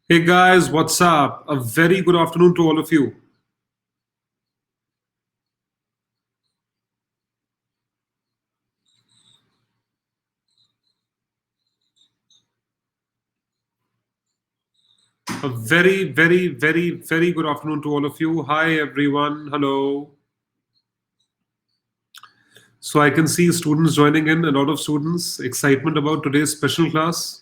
Hey guys, what's up? A very good afternoon to all of you. A very good afternoon to all of you. Hi everyone. Hello. So I can see students joining in, a lot of students. Excitement about today's special class.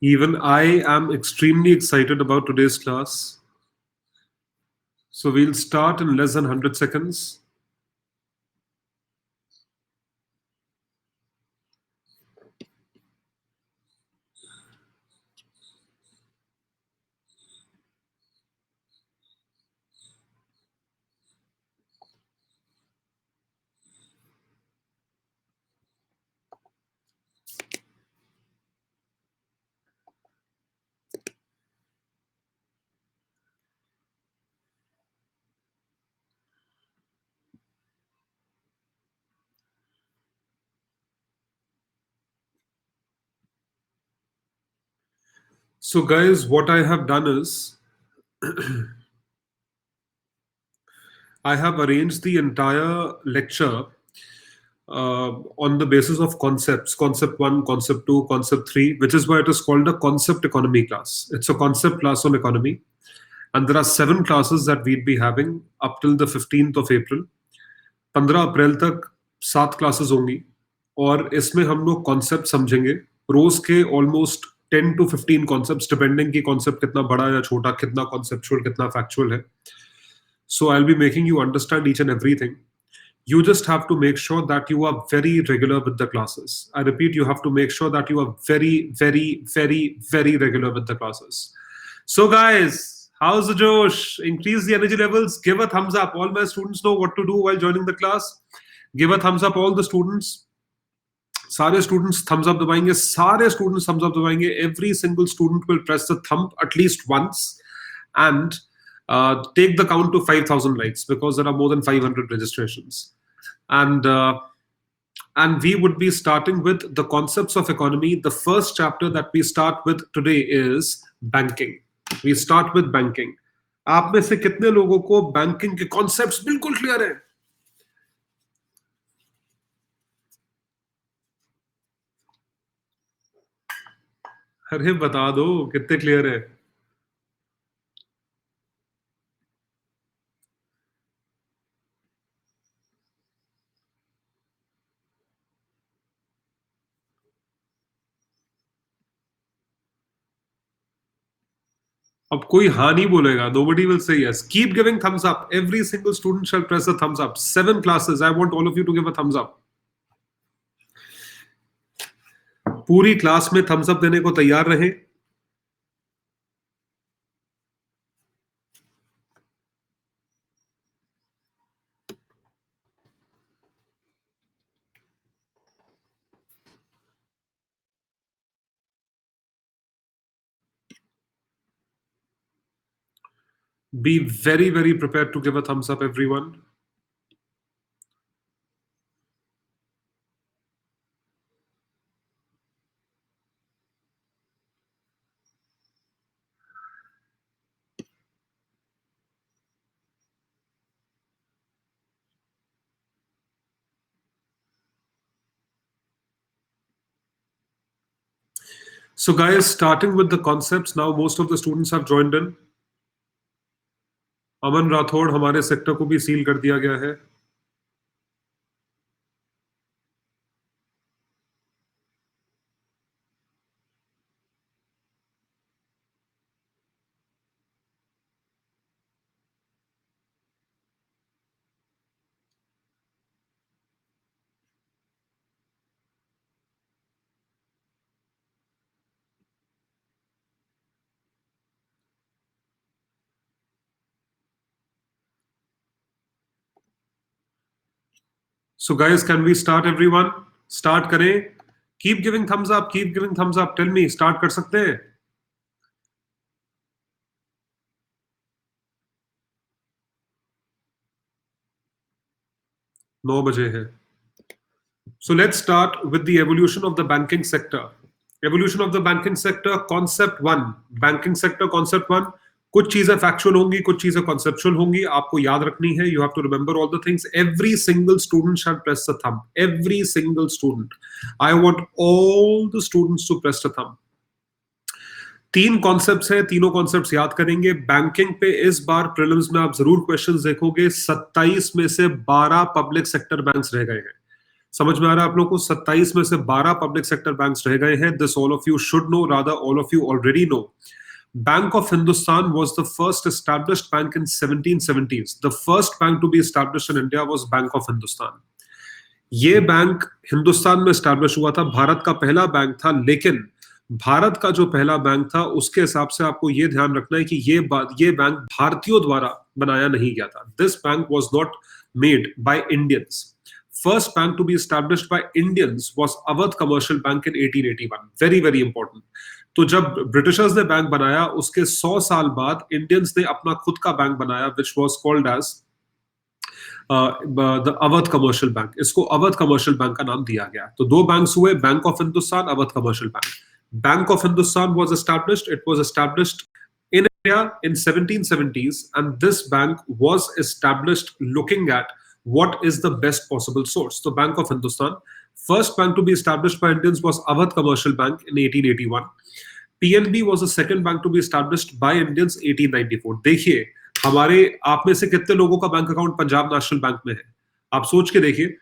Even I am extremely excited about today's class. So we'll start in less than 100 seconds. So guys, what I have done is I have arranged the entire lecture on the basis of concepts, concept 1, concept 2, concept 3, which is why it is called a concept economy class. It's a concept class on economy, and there are 7 classes that we'd be having up till the 15th of April. 15 अप्रैल तक 7 classes होंगी और इसमें हम लोग concept समझेंगे रोज के almost 10 to 15 concepts, depending की concept कितना बड़ा या छोटा, कितना कॉन्सेप्चुअल, कितना फैक्चुअल है. So I'll be making you understand each and everything. You just have to make sure that you are very regular with the classes. I repeat, you have to make sure that you are very regular with the classes. So, guys, how's the Josh? Increase the energy levels. Give a thumbs up. All my students know what to do while joining the class. Give a thumbs up, all the students. सारे students thumbs up दबाएंगे, सारे students thumbs up दबाएंगे. Every single student will press the thumb at least once and take the count to 5,000 likes because there are more than 500 registrations. And we would be starting with the concepts of economy. The first chapter that we start with today is banking. We start with banking. आप में से कितने लोगों को banking के concepts बिल्कुल clear है? अरे बता दो कितने क्लियर है. अब कोई हाँ नहीं बोलेगा. Nobody will say yes. Keep giving thumbs up. Every single student shall press the thumbs up. 7 classes. I want all of you to give a thumbs up. पूरी क्लास में थम्स अप देने को तैयार रहे. Be very prepared to give a thumbs up, everyone. So, guys, starting with the concepts, now most of the students have joined in. अमन राठौड़, हमारे sector को भी seal कर दिया गया है. So guys, can we start everyone? Start करें. Keep giving thumbs up. Keep giving thumbs up. Tell me, start कर सकते हैं? 9 बजे है. So let's start with the evolution of the banking sector. Evolution of the banking sector, concept 1. Banking sector concept 1. कुछ चीजें factual होंगी, कुछ चीजें कॉन्सेप्चुअल होंगी. आपको याद रखनी है. You have to remember all the things. Every single student shall press the thumb. Every single student. I want all the students to press the thumb. 3 concepts हैं, तीनों कॉन्सेप्ट्स याद करेंगे. बैंकिंग पे इस बार प्रीलिम्स में आप जरूर क्वेश्चंस देखोगे. 27 में से 12 पब्लिक सेक्टर बैंक्स रह गए हैं. समझ में आ रहा है आप लोगों को? 27 में से 12 पब्लिक सेक्टर बैंक्स रह गए हैं. This all of you should know, rather all of you already know. Bank of Hindustan was the first established bank in 1770s. The first bank to be established in India was Bank of Hindustan. ये bank Hindustan में establish हुआ था, भारत का पहला bank था. लेकिन भारत का जो पहला बैंक था उसके हिसाब से आपको ये ध्यान रखना है कि ये बैंक भारतीयों द्वारा बनाया नहीं गया था. This bank was not made by Indians. First bank to be established by Indians was Awadh Commercial Bank in 1881. Very very important. तो जब ब्रिटिशर्स ने बैंक बनाया उसके 100 साल बाद इंडियंस ने अपना खुद का बैंक बनाया, which was called as the Awadh Commercial Bank. इसको अवध कमर्शियल बैंक का नाम दिया गया. तो 2 बैंक्स हुए, bank of Hindustan, Awadh commercial bank. Bank of Hindustan was established. It was established in India in 1770s, and this bank was established looking at what is the best possible source. So Bank of Hindustan, first bank to be established by Indians was Awadh Commercial Bank in 1881. PNB was the second bank to be established by Indians 1894. देखिए हमारे आप में से कितने लोगों का bank account Punjab national bank में है? आप सोच के देखिए.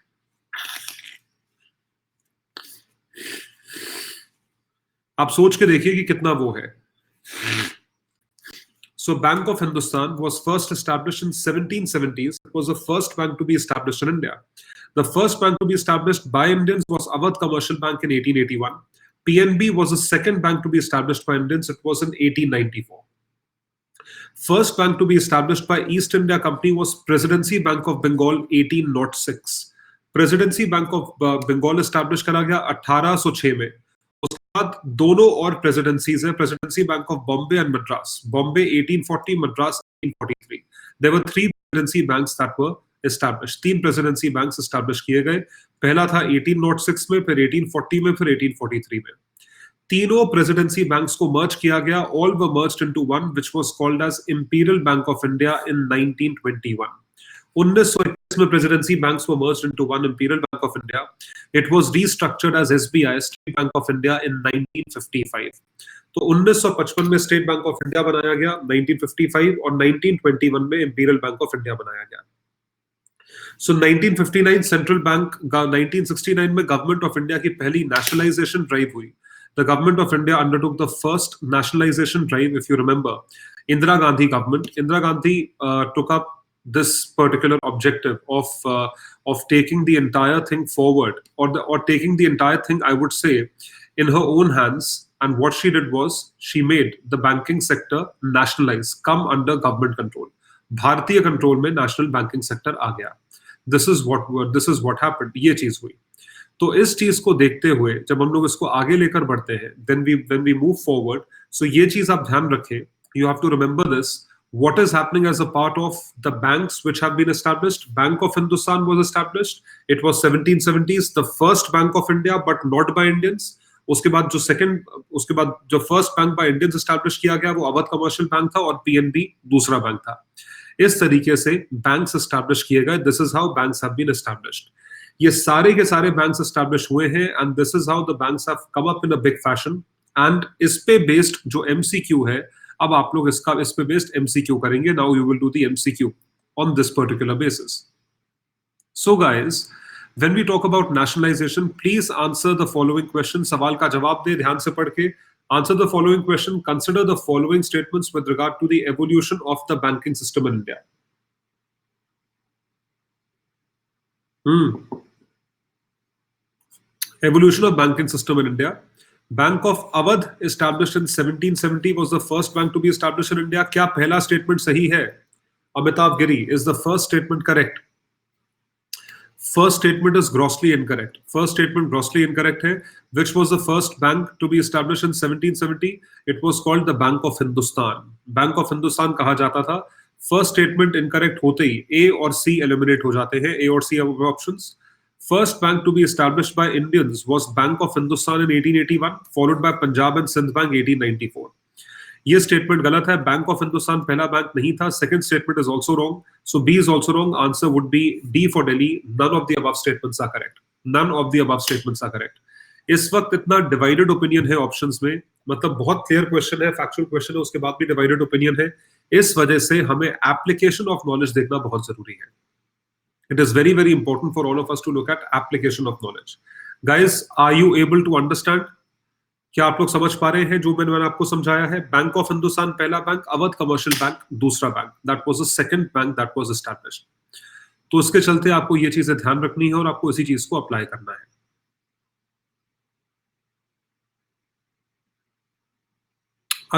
आप सोच के देखिए कि कितना वो है. So Bank of Hindustan was first established in 1770s. It was the first bank to be established in India. The first bank to be established by Indians was Awadh Commercial Bank in 1881. PNB was the second bank to be established by Indians. It was in 1894. First bank to be established by East India Company was Presidency Bank of Bengal 1806. Presidency Bank of Bengal established करा गया 1806 में. उसके बाद दोनों और presidencies हैं, presidency bank of Bombay and Madras. Bombay 1840, Madras 1843. There were 3 presidency banks that were established. 3 presidency banks establish किए गए. पहला था 1806 में, फिर 1840 में, फिर 1843 में. तीनों प्रेसिडेंसी बैंक्स को मर्ज किया गया. All were merged into one which was called as Imperial Bank of India in 1921. 1921 में presidency banks were merged into one Imperial Bank of India. It was restructured as SBI, State Bank of India, in 1955. तो 1955 में state bank of India बनाया गया, 1955, और 1921 में imperial Bank of India बनाया गया. सो 1959 central bank, 1969 में गवर्नमेंट ऑफ इंडिया की पहली नेशनलाइजेशन ड्राइव हुई. The government of India undertook the first nationalization drive, if you remember. Indira Gandhi government, Indira Gandhi took up this particular objective of taking the entire thing forward, or taking the entire thing, I would say, in her own hands. And what she did was she made the banking sector nationalize, come under government control. भारतीय control में national banking sector आ गया. This is what happened. ये चीज हुई. तो इस चीज को देखते हुए जब हम लोग इसको आगे लेकर बढ़ते हैं, when we move forward, so ये चीज आप ध्यान रखें. You have to remember this. What is happening as a part of the banks which have been established? Bank of Hindustan was established. It was 1770s, the first bank of India, but not by Indians. उसके बाद जो first bank by Indians establish किया गया वो Awadh commercial bank था, और PNB दूसरा bank था. इस तरीके से बैंक्स एस्टैब्लिश किए गए. This is how banks have been established. ये सारे के सारे बैंक्स एस्टैब्लिश हुए हैं, and this is how the banks have come up in a big fashion. And इस पे बेस्ड जो एमसीक्यू है, अब आप लोग इस पे बेस्ड एमसीक्यू करेंगे. Now you will do the MCQ on this particular basis. So guys, when we talk about nationalization, please answer the following question. सवाल का जवाब दे ध्यान से पढ़ के. Answer the following question. Consider the following statements with regard to the evolution of the banking system in India. Evolution of banking system in India. Bank of Awadh, established in 1770, was the first bank to be established in India. क्या पहला statement सही है? Amitav Giri, is the first statement correct? First statement is grossly incorrect. First statement grossly incorrect है. Which was the first bank to be established in 1770? It was called the Bank of Hindustan. Bank of Hindustan कहा जाता था. First statement incorrect होते ही A और C eliminate हो जाते हैं. A और C options. First bank to be established by Indians was Bank of Hindustan in 1881, followed by Punjab and Sindh Bank 1894. ये स्टेटमेंट गलत है. बैंक ऑफ हिंदुस्तान पहला बैंक नहीं था. Second statement is also wrong. So B is also wrong. Answer would be D for Delhi. None of the above statements are correct. None of the above statements are correct. इस वक्त इतना divided opinion है options में, मतलब बहुत clear question है, factual question है, उसके बाद भी डिवाइडेड ओपिनियन है. इस वजह से हमें एप्लीकेशन ऑफ नॉलेज देखना बहुत जरूरी है. It is very very important for all of us to look at application of knowledge. Guys, are you able to understand? क्या आप लोग समझ पा रहे हैं जो मैंने आपको समझाया है? बैंक ऑफ हिंदुस्तान पहला बैंक, अवध कमर्शियल बैंक दूसरा bank. That was the second bank that was established. तो इसके चलते आपको ये चीजें ध्यान रखनी है और आपको इसी चीज को अप्लाई करना है.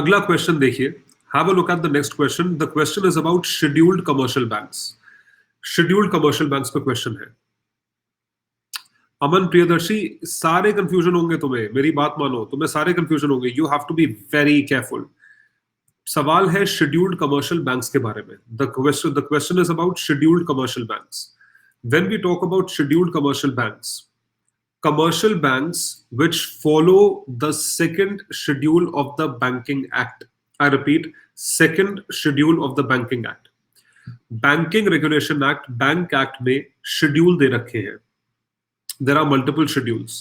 अगला क्वेश्चन देखिए. Have a look at the next question. The question is about scheduled commercial banks. Scheduled commercial banks पे क्वेश्चन है. अमन प्रियदर्शी, सारे कंफ्यूजन होंगे तुम्हें, मेरी बात मानो, तुम्हें सारे कंफ्यूजन होंगे. You have to be very careful. सवाल है शेड्यूल्ड कमर्शियल बैंक्स के बारे में. The question is about scheduled commercial banks. When we talk about scheduled commercial banks, commercial banks which follow the second schedule of the Banking Act. I repeat, second schedule of the Banking Act. Banking Regulation Act, Bank Act में schedule दे रखे हैं. There are multiple schedules.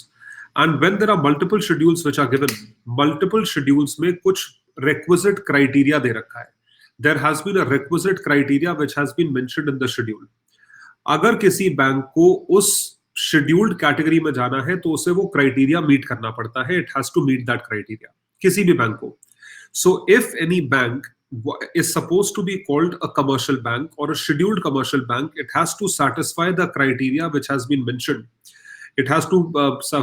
And when there are multiple schedules which are given, multiple schedules में कुछ requisite criteria दे रखा है. There has been a requisite criteria which has been mentioned in the schedule. अगर किसी bank को उस scheduled category में जाना है तो उसे वो क्राइटेरिया मीट करना पड़ता है. It has to meet that criteria, किसी भी बैंक को. So if any bank is supposed to be called a commercial bank or a scheduled commercial bank, it has to satisfy the criteria which has been mentioned. It has to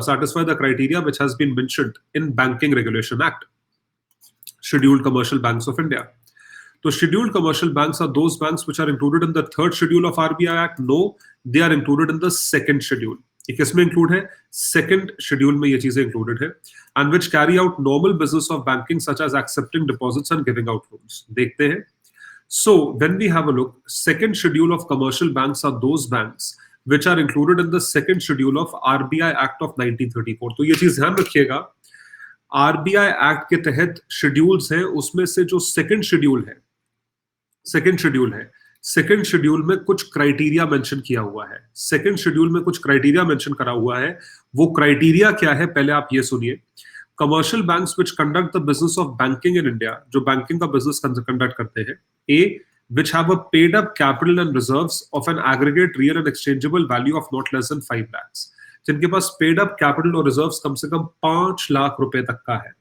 satisfy the criteria which has been mentioned in Banking Regulation Act. Scheduled Commercial Banks of India. So scheduled commercial banks are those banks which are included in the third schedule of RBI Act. No, they are included in the second schedule. ये किसमें include है? Second schedule में ये चीजें included है. And which carry out normal business of banking such as accepting deposits and giving out loans. देखते हैं. So when we have a look, second schedule of commercial banks are those banks which are included in the second schedule of RBI Act of 1934. तो ये चीज ध्यान रखिएगा. RBI Act के तहत schedules हैं, उसमें से जो सेकंड शेड्यूल है, सेकंड शेड्यूल में कुछ क्राइटेरिया मेंशन किया हुआ है. सेकंड शेड्यूल में कुछ क्राइटेरिया मेंशन करा हुआ है. वो क्राइटेरिया क्या है पहले आप ये सुनिए. Commercial banks which conduct the business of banking in India, जो बैंकिंग का बिजनेस कंडक्ट करते हैं. ए, which have a paid up capital and reserves of an aggregate real and exchangeable value of not less than 5 lakhs. जिनके पास paid up capital और reserves कम से कम 5 लाख रुपए तक का है.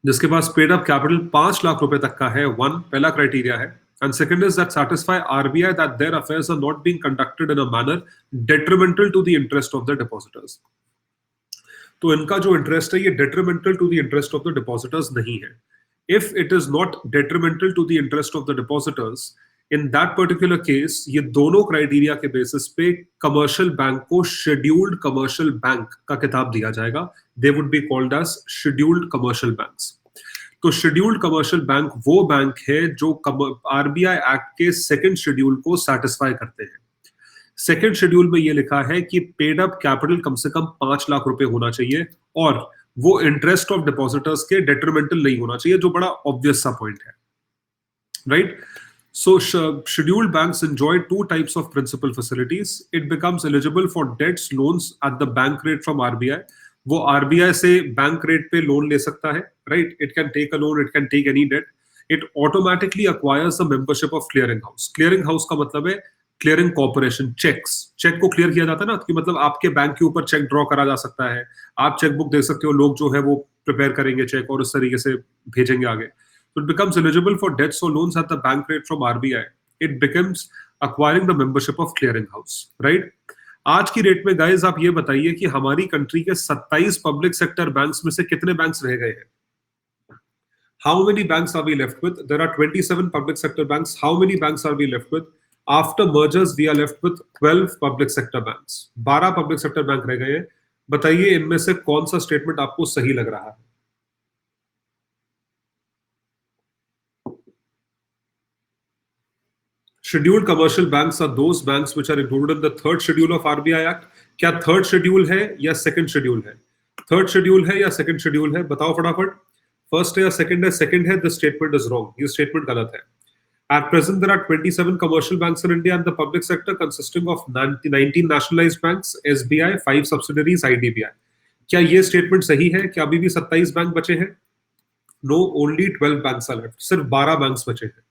जिसके पास पेड अप कैपिटल 5 लाख रुपए तक का है, वन पहला क्राइटेरिया है. And second is that satisfy RBI that their affairs are not being conducted in a manner detrimental to the interest of the depositors. तो इनका जो इंटरेस्ट है ये detrimental to the interest of the depositors नहीं है. If it is not detrimental to the interest of the depositors, in that particular case ये दोनों criteria के बेसिस पे कमर्शियल बैंक को शेड्यूल्ड कमर्शियल बैंक का खिताब दिया जाएगा. They would be called as scheduled commercial banks. तो शेड्यूल्ड कमर्शियल बैंक वो बैंक है जो आरबीआई एक्ट के सेकंड शेड्यूल को सेटिस्फाई करते हैं. सेकंड शेड्यूल में ये लिखा है कि पेड अप कैपिटल कम से कम 5 लाख रुपए होना चाहिए और वो इंटरेस्ट ऑफ डिपॉजिटर्स के डेट्रीमेंटल नहीं होना चाहिए, जो बड़ा ऑब्वियस सा पॉइंट है, right? So scheduled banks enjoy 2 types of principal facilities. It becomes eligible for debts, loans at the bank rate from RBI. वो RBI से बैंक रेट पे लोन ले सकता है, right? It can take a loan, it can take any debt. It automatically acquires the membership of clearing house. Clearing house का मतलब है clearing corporation. Checks, check को क्लियर किया जाता है ना, कि मतलब आपके बैंक के ऊपर चेक ड्रॉ करा जा सकता है. आप चेक बुक दे सकते हो, लोग जो है वो प्रिपेयर करेंगे चेक और उस तरीके से भेजेंगे आगे. So it becomes eligible for debts or loans at the bank rate from RBI. It becomes acquiring the membership of clearing house, right? आज की रेट में गाइस आप ये बताइए कि हमारी कंट्री के 27 पब्लिक सेक्टर बैंक्स में से कितने बैंक्स रह गए हैं? How many banks are we left with? There are 27 public sector banks. How many banks are we left with? After mergers we are left with 12 public sector banks, 12 public sector bank रह गए हैं। बताइए इनमें से कौन सा statement आपको सही लग रहा है? Scheduled commercial banks are those banks which are included in the third schedule of RBI Act. क्या थर्ड शेड्यूल है या सेकंड शेड्यूल है? थर्ड शेड्यूल है या सेकंड शेड्यूल है? बताओ फटाफट। फर्स्ट है या सेकंड है? सेकंड है। द स्टेटमेंट इज रॉन्ग, ये स्टेटमेंट गलत है। At present, there are 27 commercial banks in India and the public sector consisting of 19 nationalized banks, SBI, 5 subsidiaries, IDBI. क्या ये स्टेटमेंट सही है? क्या अभी भी 27 बैंक बचे हैं? No, only 12 banks are left. सिर्फ 12 बैंक्स बचे हैं।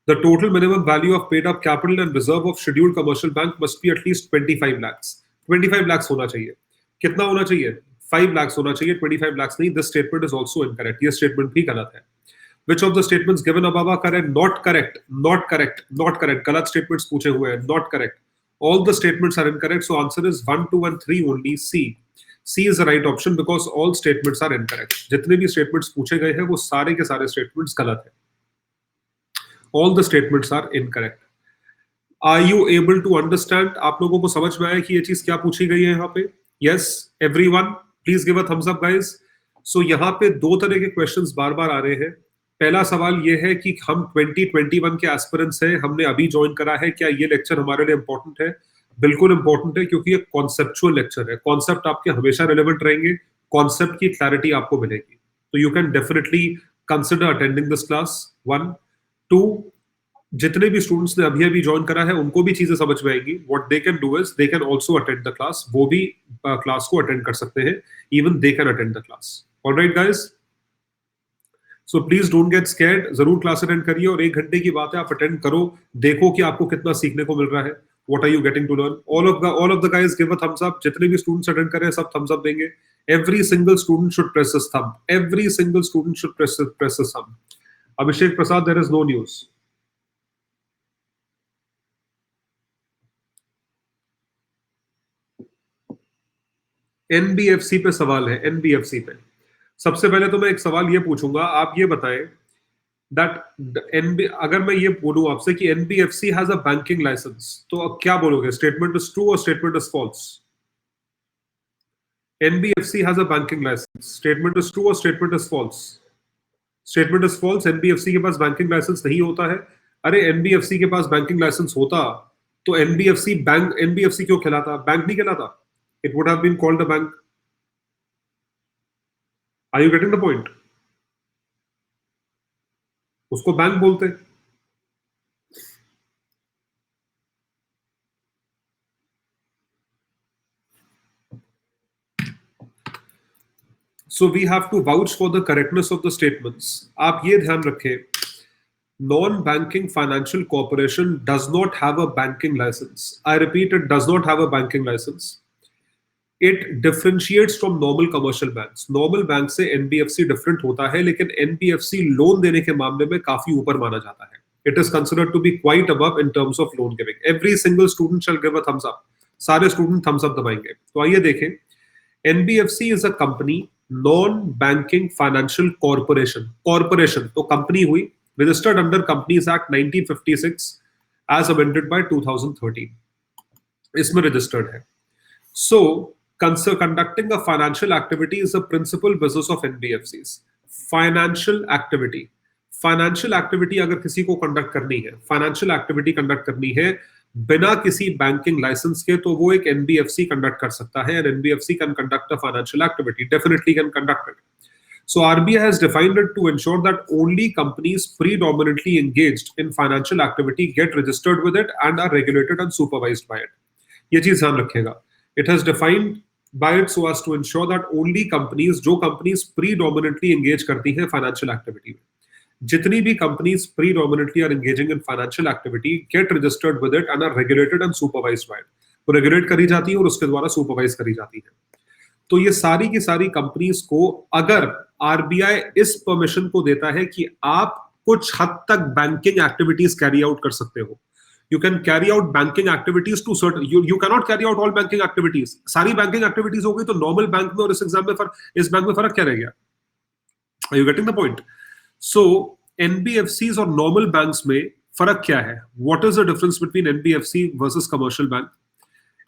The total minimum value of paid up capital and reserve of scheduled commercial bank must be at least 25 lakhs. 25 lakhs होना चाहिए। कितना होना चाहिए? 5 lakhs होना चाहिए, 25 lakhs नहीं। This statement is also incorrect. ये statement भी गलत है। Which of the statements given above are correct? Not correct. Not correct. Not correct. गलत statements पूछे हुए हैं। Not correct. All the statements are incorrect. So answer is 1, 2, and 3 only. C. C is the right option because all statements are incorrect. जितने भी statements पूछे गए हैं वो सारे के सारे statements गलत हैं। All the statements are incorrect. Are you able to understand? आप लोगों को समझ में आया कि ये चीज क्या पूछी गई है यहाँ पे? Yes, everyone, please give a thumbs up, guys. So यहाँ पे दो तरह के questions बार बार आ रहे हैं। पहला सवाल ये है कि हम 2021 के एस्पिरेंट्स हैं, हमने अभी ज्वाइन करा है, क्या ये लेक्चर हमारे लिए इंपॉर्टेंट है? बिल्कुल इंपॉर्टेंट है, क्योंकि ये कॉन्सेप्चुअल लेक्चर है। कॉन्सेप्ट आपके हमेशा रिलेवेंट रहेंगे, कॉन्सेप्ट की क्लैरिटी आपको मिलेगी। तो you can definitely consider attending this class. 1, 2, जितने भी स्टूडेंट्स ने अभी अभी ज्वाइन करा है उनको भी चीजें समझ में आएंगी। What they can do is they can also attend the class, वो भी क्लास को अटेंड कर सकते हैं। Even they can attend the class. Alright guys, so please don't get scared, जरूर क्लास अटेंड करिए और 1 घंटे की बात है, आप अटेंड करो, देखो कि आपको कितना सीखने को मिल रहा है। What are you getting to learn? All of the guys give a thumbs up. जितने भी स्टूडेंट्स अटेंड कर रहे हैं सब thumbs up देंगे। Every single student should press this thumb. Every single student should press this thumb. Abhishek Prasad, there is no news. NBFC पे सवाल है। एनबीएफसी पे सबसे पहले तो मैं एक सवाल ये पूछूंगा, आप ये बताएं दैट अगर मैं ये बोलूं आपसे कि NBFC has a banking licence, तो अब क्या बोलोगे? स्टेटमेंट इज ट्रू और statement is false? NBFC has a banking licence, statement is true और statement is false? Statement is false. NBFC के पास बैंकिंग लाइसेंस नहीं होता है। अरे एनबीएफसी के पास बैंकिंग लाइसेंस होता तो एनबीएफसी बैंक, एनबीएफसी क्यों कहलाता? बैंक नहीं कहलाता। It would have been called a bank. Are you getting the point? उसको बैंक बोलते। So we have to vouch for the correctness of the statements. आप ये ध्यान रखें, non-banking financial corporation does not have a banking license. I repeat, it does not have a banking license. It differentiates from normal commercial banks. Normal bank से NBFC different होता है, लेकिन NBFC loan देने के मामले में काफी ऊपर माना जाता है। It is considered to be quite above in terms of loan giving. Every single student shall give a thumbs up. सारे स्टूडेंट thumbs up दबाएंगे। तो आइए देखें, NBFC is a company, non-banking financial corporation. Corporation तो company हुई, registered under Companies Act 1956 as amended by 2013. इसमें registered है। So conducting a financial activity is a principal business of NBFCs. Financial activity अगर किसी को कंडक्ट करनी है, financial activity conduct करनी है बिना किसी बैंकिंग लाइसेंस के, तो वो एक एनबीएफसी कंडक्ट कर सकता है। And NBFC can conduct a financial activity, definitely can conduct it. So RBI has defined it to ensure that only companies predominantly engaged in financial activity get registered with it and are regulated and supervised by it. ये चीज ध्यान रखिएगा। It has defined by it so as to ensure that only companies, जो companies predominantly engage करती हैं financial activity में, जितनी भी companies predominantly are engaging in financial activity get registered with it and are regulated and supervised by it. वो regulate करी जाती है और उसके द्वारा सुपरवाइज करी जाती है। तो ये सारी की सारी कंपनीज को अगर आरबीआई इस परमिशन को देता है कि आप कुछ हद तक बैंकिंग एक्टिविटीज कैरी आउट कर सकते हो, you can carry out banking activities to certain, you cannot carry out all banking activities. सारी बैंकिंग एक्टिविटीज हो गई तो नॉर्मल बैंक में और इस एग्जाम में इस बैंक में फर्क क्या रह गया? Are you getting the point? So NBFCs और नॉर्मल बैंक्स में फर्क क्या है? What is the difference between NBFC versus commercial bank?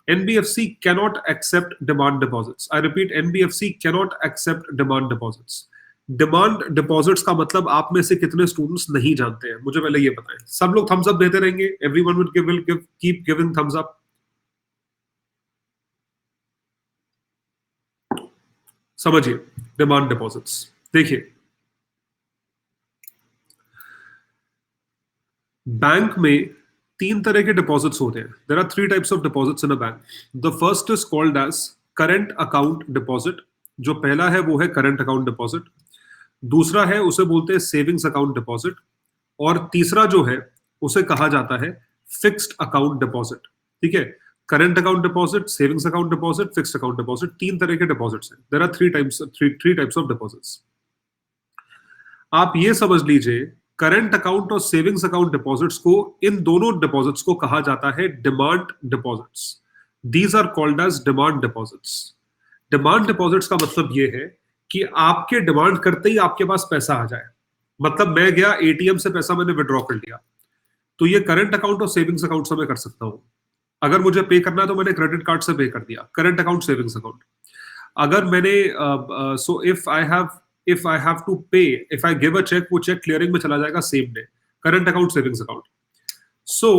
NBFC cannot accept demand deposits. I repeat, NBFC cannot accept demand deposits. Demand deposits का मतलब आप में से कितने स्टूडेंट्स नहीं जानते हैं, मुझे पहले ये बताएं. सब लोग थम्स अप देते रहेंगे. Everyone will keep giving thumbs up. समझिए डिमांड डिपॉजिट्स. देखिए, बैंक में तीन तरह के डिपॉजिट्स होते हैं. There are three types of deposits in a bank. The first is called as current account deposit. जो पहला है वो है करंट अकाउंट डिपॉजिट. दूसरा है, उसे बोलते हैं सेविंग्स अकाउंट डिपॉजिट. और तीसरा जो है उसे कहा जाता है फिक्स्ड अकाउंट डिपॉजिट. ठीक है, current account deposit, savings account deposit, fixed account deposit, तीन तरह के डिपॉजिट्स हैं. There are three types of deposits. आप ये समझ लीजिए, करंट अकाउंट और सेविंग्स अकाउंट डिपॉजिट्स को, इन दोनों डिपॉजिट्स को कहा जाता है demand deposits. These are called as demand deposits. Demand deposits का मतलब ये है कि आपके डिमांड करते ही आपके पास पैसा आ जाए. मतलब मैं गया एटीएम से, पैसा मैंने विड्रॉ कर लिया, तो ये करंट अकाउंट और सेविंग्स अकाउंट से मैं कर सकता हूं. अगर मुझे पे करना है तो मैंने क्रेडिट कार्ड से पे कर दिया, करंट अकाउंट सेविंग्स अकाउंट. अगर मैंने so if I have to pay, if I give a cheque, वो चेक क्लियरिंग में चला जाएगा same day, current account savings account. So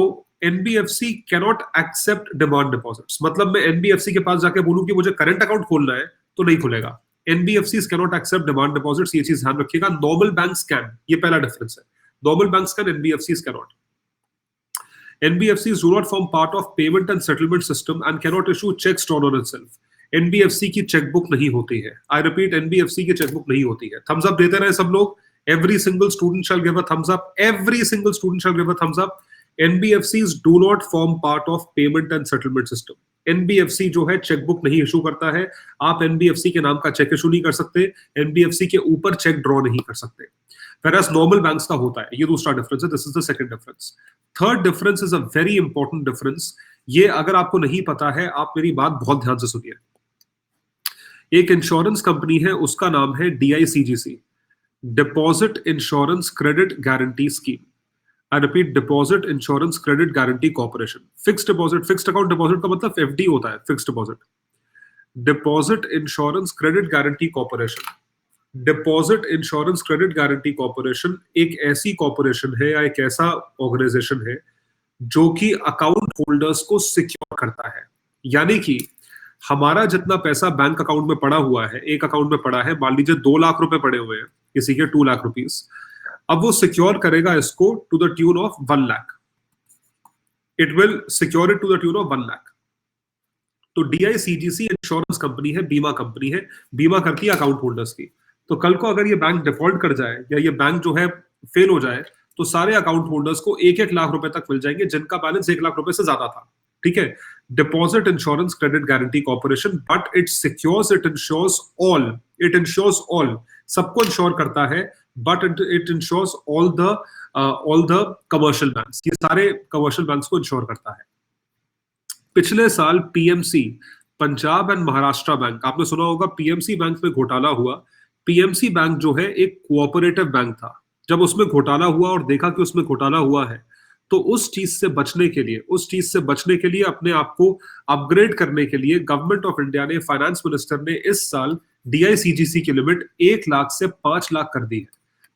NBFC cannot accept demand deposits. मतलब मैं एनबीएफसी के पास जाके बोलूं कि मुझे करंट अकाउंट खोलना है, तो नहीं खुलेगा. NBFCs cannot accept demand deposits. ये चीज ध्यान रखिएगा. Normal banks can. ये पहला डिफरेंस है. Normal banks can, NBFCs cannot. NBFCs do not form part of payment and settlement system and cannot issue checks drawn on itself. NBFC की chequebook नहीं होती है. I repeat, NBFC की chequebook नहीं होती है. थम्स अप देते रहे सब लोग. Every single student shall give a thumbs up. Every single student shall give a thumbs up. NBFCs do not form part of payment and settlement system. NBFC जो है चेकबुक नहीं इशू करता है. आप NBFC के नाम का चेक इशू नहीं कर सकते. NBFC के ऊपर चेक ड्रॉ नहीं कर सकते. Whereas नॉर्मल बैंक्स का होता है. ये दूसरा डिफरेंस है. This is the second difference. Third difference is a very important difference. ये अगर आपको नहीं पता है, आप मेरी बात बहुत ध्यान से सुनिए. एक इंश्योरेंस कंपनी है, उसका नाम है DICGC, deposit insurance credit guarantee scheme. I repeat, deposit insurance credit guarantee corporation. Fixed deposit, fixed account deposit का मतलब FD होता है, fixed deposit. Deposit insurance credit guarantee corporation. Deposit insurance credit guarantee corporation एक ऐसी corporation है या एक ऐसा ऑर्गेनाइजेशन है जो कि अकाउंट होल्डर्स को सिक्योर करता है. यानी कि हमारा जितना पैसा बैंक अकाउंट में पड़ा हुआ है, एक अकाउंट में पड़ा है, मान लीजिए 2 लाख रुपए पड़े हुए हैं, किसी के 2 लाख रुपीस, अब वो सिक्योर करेगा इसको to the tune of 1 lakh. It will secure it to the tune of 1 lakh. तो DICGC इंश्योरेंस कंपनी है, बीमा कंपनी है, बीमा करती है अकाउंट होल्डर्स की. तो कल को अगर ये बैंक डिफॉल्ट कर जाए या ये बैंक जो है फेल हो जाए, तो सारे अकाउंट होल्डर्स को 1-1 लाख रुपए तक मिल जाएंगे जिनका बैलेंस 1 लाख रुपए से ज्यादा था. ठीक है. Deposit insurance credit guarantee corporation, but it secures, it insures all, सबको इंश्योर करता है, but it insures all the commercial banks. ये सारे कमर्शियल बैंक्स को इंश्योर करता है. पिछले साल PMC, Punjab and Maharashtra bank, आपने सुना होगा PMC बैंक में घोटाला हुआ. PMC बैंक जो है एक कोऑपरेटिव बैंक था. जब उसमें घोटाला हुआ और देखा कि उसमें घोटाला हुआ है, तो उस चीज से बचने के लिए अपने आप को अपग्रेड करने के लिए गवर्नमेंट ऑफ इंडिया ने, फाइनेंस मिनिस्टर ने इस साल DICGC की लिमिट 1 लाख से 5 लाख कर दी है.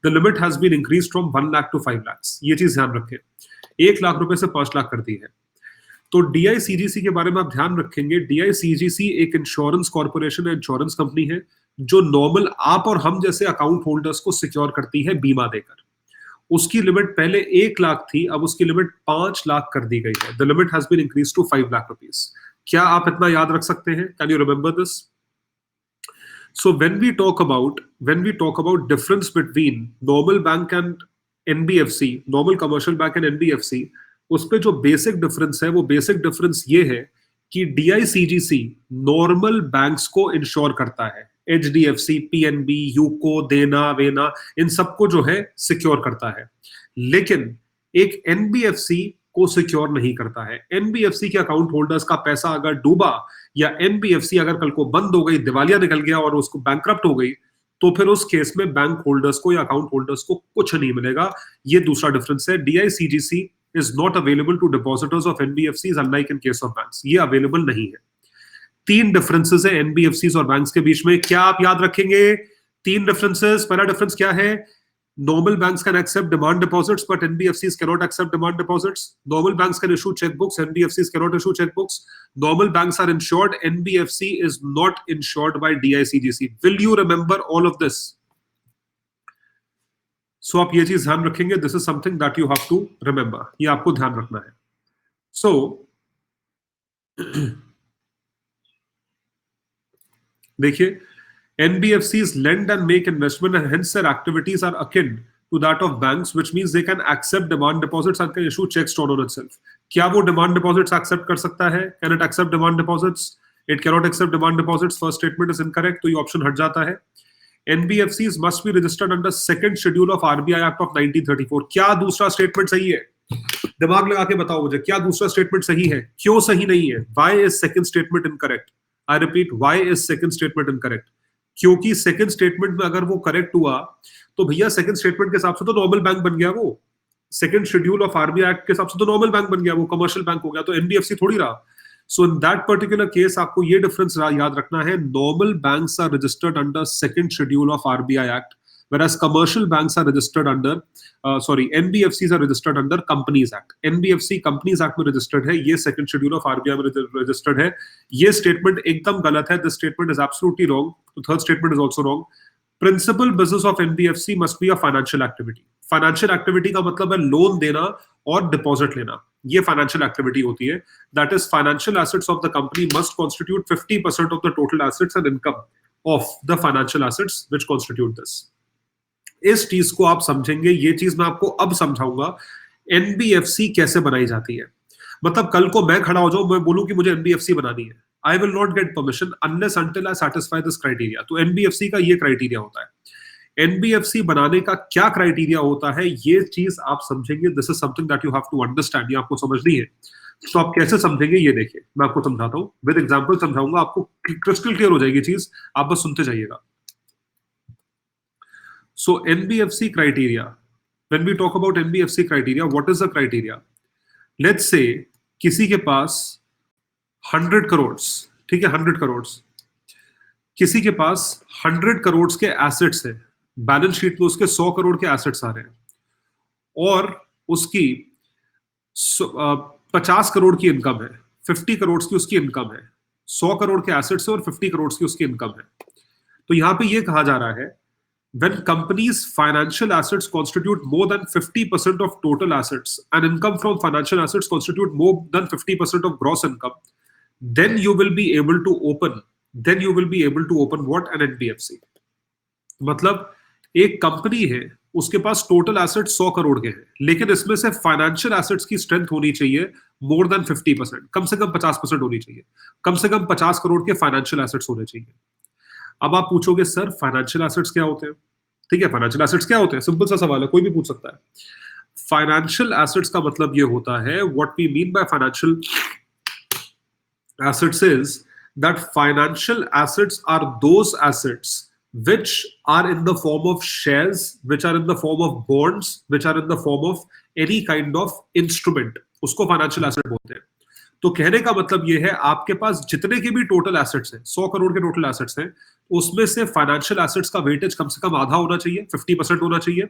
The limit has been increase from 1 lakh to 5 lakh. ये चीज ध्यान रखें. 1 लाख रुपए से 5 लाख कर दी है. तो DICGC के बारे में आप ध्यान रखेंगे. DICGC एक इंश्योरेंस कॉर्पोरेशन है, इंश्योरेंस कंपनी है, जो नॉर्मल आप और हम जैसे अकाउंट होल्डर्स को सिक्योर करती है बीमा देकर. उसकी लिमिट पहले 1 लाख थी, अब उसकी लिमिट 5 लाख कर दी गई है. The limit has been increase to 5 lakh rupees. क्या आप इतना याद रख सकते हैं? Can you remember this? So when we talk about difference between normal bank and NBFC, normal commercial bank and NBFC, उस पे जो बेसिक डिफरेंस है, वो बेसिक डिफरेंस ये है कि DICGC नॉर्मल बैंक्स को इंश्योर करता है. HDFC, PNB, यूको, देना वेना, इन सबको जो है सिक्योर करता है. लेकिन एक NBFC को सिक्योर नहीं करता है. NBFC के अकाउंट होल्डर्स का पैसा अगर डूबा या NBFC अगर कल को बंद हो गई, दिवालिया निकल गया और उसको बैंकक्रप्ट हो गई, तो फिर उस केस में बैंक होल्डर्स को या अकाउंट होल्डर्स को कुछ नहीं मिलेगा। ये दूसरा डिफरेंस है। DICGC is not available to depositors of NBFCs unlike in case of banks. ये अवेलेबल नहीं है। तीन डिफरेंसेस है NBFCs और बैंक्स के बीच में। क्या आप याद रखेंगे? तीन डिफरेंसेस। पहला डिफरेंस क्या है? Normal banks can accept demand deposits, but NBFCs cannot accept demand deposits. Normal banks can issue checkbooks, NBFCs cannot issue checkbooks. Normal banks are insured, NBFC is not insured by DICGC. Will you remember all of this? So आप ये चीज ध्यान रखेंगे. This is something that you have to remember. ये आपको ध्यान रखना है. So देखिए, NBFCs lend and make investment, and hence their activities are akin to that of banks, which means they can accept demand deposits and can issue checks drawn on itself. क्या वो demand deposits accept कर सकता है? Can it accept demand deposits? It cannot accept demand deposits. First statement is incorrect, तो ये option हट जाता है. NBFCs must be registered under second schedule of RBI Act of 1934. क्या दूसरा statement सही है? दिमाग लगा के बताओ मुझे, क्या दूसरा statement सही है? क्यों सही नहीं है? Why is second statement incorrect? I repeat, why is second statement incorrect? क्योंकि सेकंड स्टेटमेंट में अगर वो करेक्ट हुआ तो भैया सेकंड स्टेटमेंट के हिसाब से तो नॉर्मल बैंक बन गया। वो second schedule of RBI act के हिसाब से तो नॉर्मल बैंक बन गया, वो कमर्शियल बैंक हो गया, तो NBFC थोड़ी रहा। So in that particular case आपको ये डिफरेंस याद रखना है। Normal banks are registered under second schedule of RBI act, whereas commercial banks are registered under NBFCs are registered under Companies Act. NBFC Companies Act में registered है, ये second schedule of RBI में registered है। ये statement एकदम गलत है। This statement is absolutely wrong. The third statement is also wrong. Principal business of NBFC must be a financial activity. Financial activity का मतलब है लोन देना और डिपॉजिट लेना, ये फाइनेंशियल एक्टिविटी होती है। That is financial assets of the company must constitute 50% of the total assets and income of the financial assets which constitute this. इस चीज को आप समझेंगे, ये चीज मैं आपको अब समझाऊंगा NBFC कैसे बनाई जाती है। मतलब कल को मैं खड़ा हो जाऊं, मैं बोलूं कि मुझे NBFC बनानी है, I will not get permission unless until I satisfy this criteria. तो NBFC का ये क्राइटेरिया होता है। NBFC बनाने का क्या क्राइटेरिया होता है, ये चीज आप समझेंगे। This is something that you have to understand, ये आपको समझनी है। तो आप कैसे समझेंगे ये देखिए, मैं आपको समझाता हूँ, विद एग्जांपल समझाऊंगा, आपको क्रिस्टल क्लियर हो जाएगी चीज, आप बस सुनते जाइएगा। So NBFC criteria, when we talk about NBFC criteria, what is the criteria? Let's say किसी के पास 100 करोड़, ठीक है, 100 करोड़, किसी के पास 100 करोड़ के एसेट्स है, बैलेंस शीट में उसके 100 करोड़ के एसेट्स आ रहे हैं, और उसकी 50 करोड़ की इनकम है, 50 करोड़ की उसकी इनकम है, 100 करोड़ के एसेट्स है और 50 करोड़ की उसकी इनकम है। तो यहां पे ये कहा जा रहा है, when companies' financial assets constitute more than 50% of total assets and income from financial assets constitute more than 50% of gross income, then you will be able to open what? An NBFC. मतलब एक company है, उसके पास total asset 100 crore के हैं, लेकिन इसमें से financial assets की स्ट्रेंथ होनी चाहिए मोर देन 50%, कम से कम 50% होनी चाहिए, कम से कम 50 करोड़ के फाइनेंशियल एसेट्स होने चाहिए। अब आप पूछोगे सर फाइनेंशियल एसेट्स क्या होते हैं? ठीक है, फाइनेंशियल एसेट्स क्या होते हैं? सिंपल सा सवाल है, कोई भी पूछ सकता है। फाइनेंशियल एसेट्स का मतलब ये होता है, what we mean by financial assets is that financial assets are those assets which are in the form of shares, which are in the form of bonds, which are in the form of any kind of instrument, उसको financial asset बोलते हैं। तो कहने का मतलब ये है, आपके पास जितने के भी टोटल एसेट्स हैं, 100 करोड़ के टोटल एसेट्स हैं, उसमें से फाइनेंशियल एसेट्स का वेटेज कम से कम आधा होना चाहिए, 50% होना चाहिए।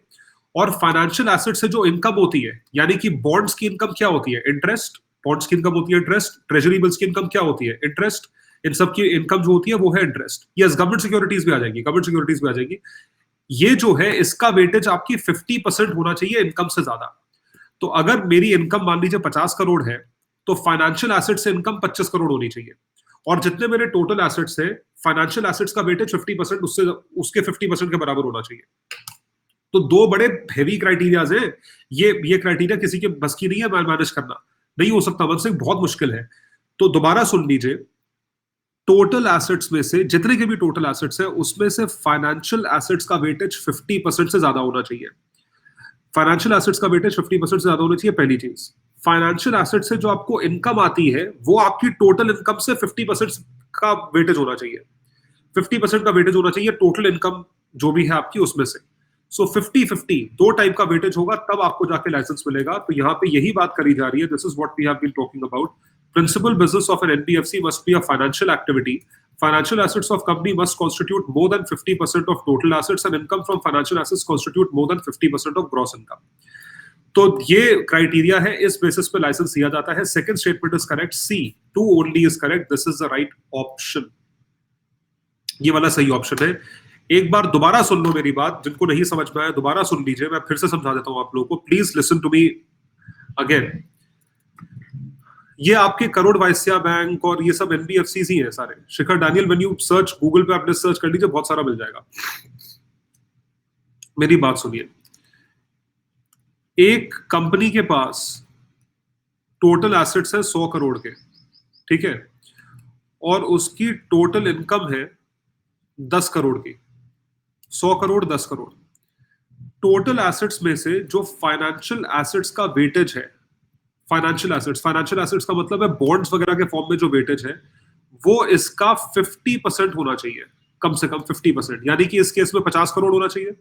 और फाइनेंशियल एसेट्स से जो इनकम होती है, यानी कि बॉन्ड्स की इनकम क्या होती है? इंटरेस्ट। बॉन्ड्स की इनकम होती है इंटरेस्ट। ट्रेजरी बिल्स की इनकम क्या होती है? इंटरेस्ट। इन सब की इनकम जो होती है वो है इंटरेस्ट। यस, गवर्नमेंट सिक्योरिटीज भी आ जाएगी, गवर्नमेंट सिक्योरिटीज भी आ जाएगी। ये जो है, इसका वेटेज आपकी 50% होना चाहिए इनकम से ज्यादा। तो अगर मेरी इनकम मान लीजिए 50 करोड़ है, तो फाइनेंशियल एसेट से इनकम 25 करोड़ होनी चाहिए। और जितने मेरे टोटल एसेट्स है, फाइनेंशियल एसेट्स का वेटेज 50%, उसके 50% के बराबर होना चाहिए। तो दो बड़े हेवी क्राइटेरियाज हैं। ये क्राइटेरिया किसी के बस की नहीं है मैनेज करना, नहीं हो सकता, मुझसे बहुत मुश्किल है। तो दोबारा सुन लीजिए, टोटल एसेट्स में से, जितने के भी टोटल एसेट्स है, उसमें से फाइनेंशियल एसेट्स का वेटेज 50% से ज्यादा होना चाहिए। फाइनेंशियल एसेट्स का वेटेज 50% से ज्यादा होना चाहिए, पहली चीज। फाइनेंशियल एसेट से जो आपको इनकम आती है, वो आपकी टोटल इनकम से 50% का वेटेज होना चाहिए। 50% का वेटेज होना चाहिए टोटल इनकम जो भी है आपकी उसमें से। सो 50-50 दो टाइप का वेटेज होगा, तब आपको जाके लाइसेंस मिलेगा। तो यहाँ पे यही बात करी जा रही है, this is what we have been talking about. Principal business of an NBFC must be a financial activity. Financial assets of company must constitute more than 50% of total assets, and income from financial assets constitute more than 50% of gross income. तो ये criteria है, इस basis पे licence दिया जाता है। Second statement is correct, C 2 only is correct, this is the right option. ये वाला सही ऑप्शन है। एक बार दोबारा सुन लो मेरी बात, जिनको नहीं समझ में आया दोबारा सुन लीजिए, मैं फिर से समझा देता हूं आप लोगों को, please listen to me again. ये आपके करोड़ वायस्या बैंक और ये सब एनबीएफसी ही हैं सारे। Shikhar Daniel, when you search Google पे आपने सर्च कर लीजिए, बहुत सारा मिल जाएगा। मेरी बात सुनिए, एक कंपनी के पास टोटल एसेट्स है 100 करोड़ के, ठीक है, और उसकी टोटल इनकम है 10 करोड़ की। 100 करोड़ 10 करोड़। टोटल एसेट्स में से जो फाइनेंशियल एसेट्स का वेटेज है, फाइनेंशियल एसेट्स का मतलब है बॉन्ड्स वगैरह के फॉर्म में जो वेटेज है, वो इसका 50% होना चाहिए, कम से कम 50%, यानी कि इस केस में 50 करोड़ होना चाहिए।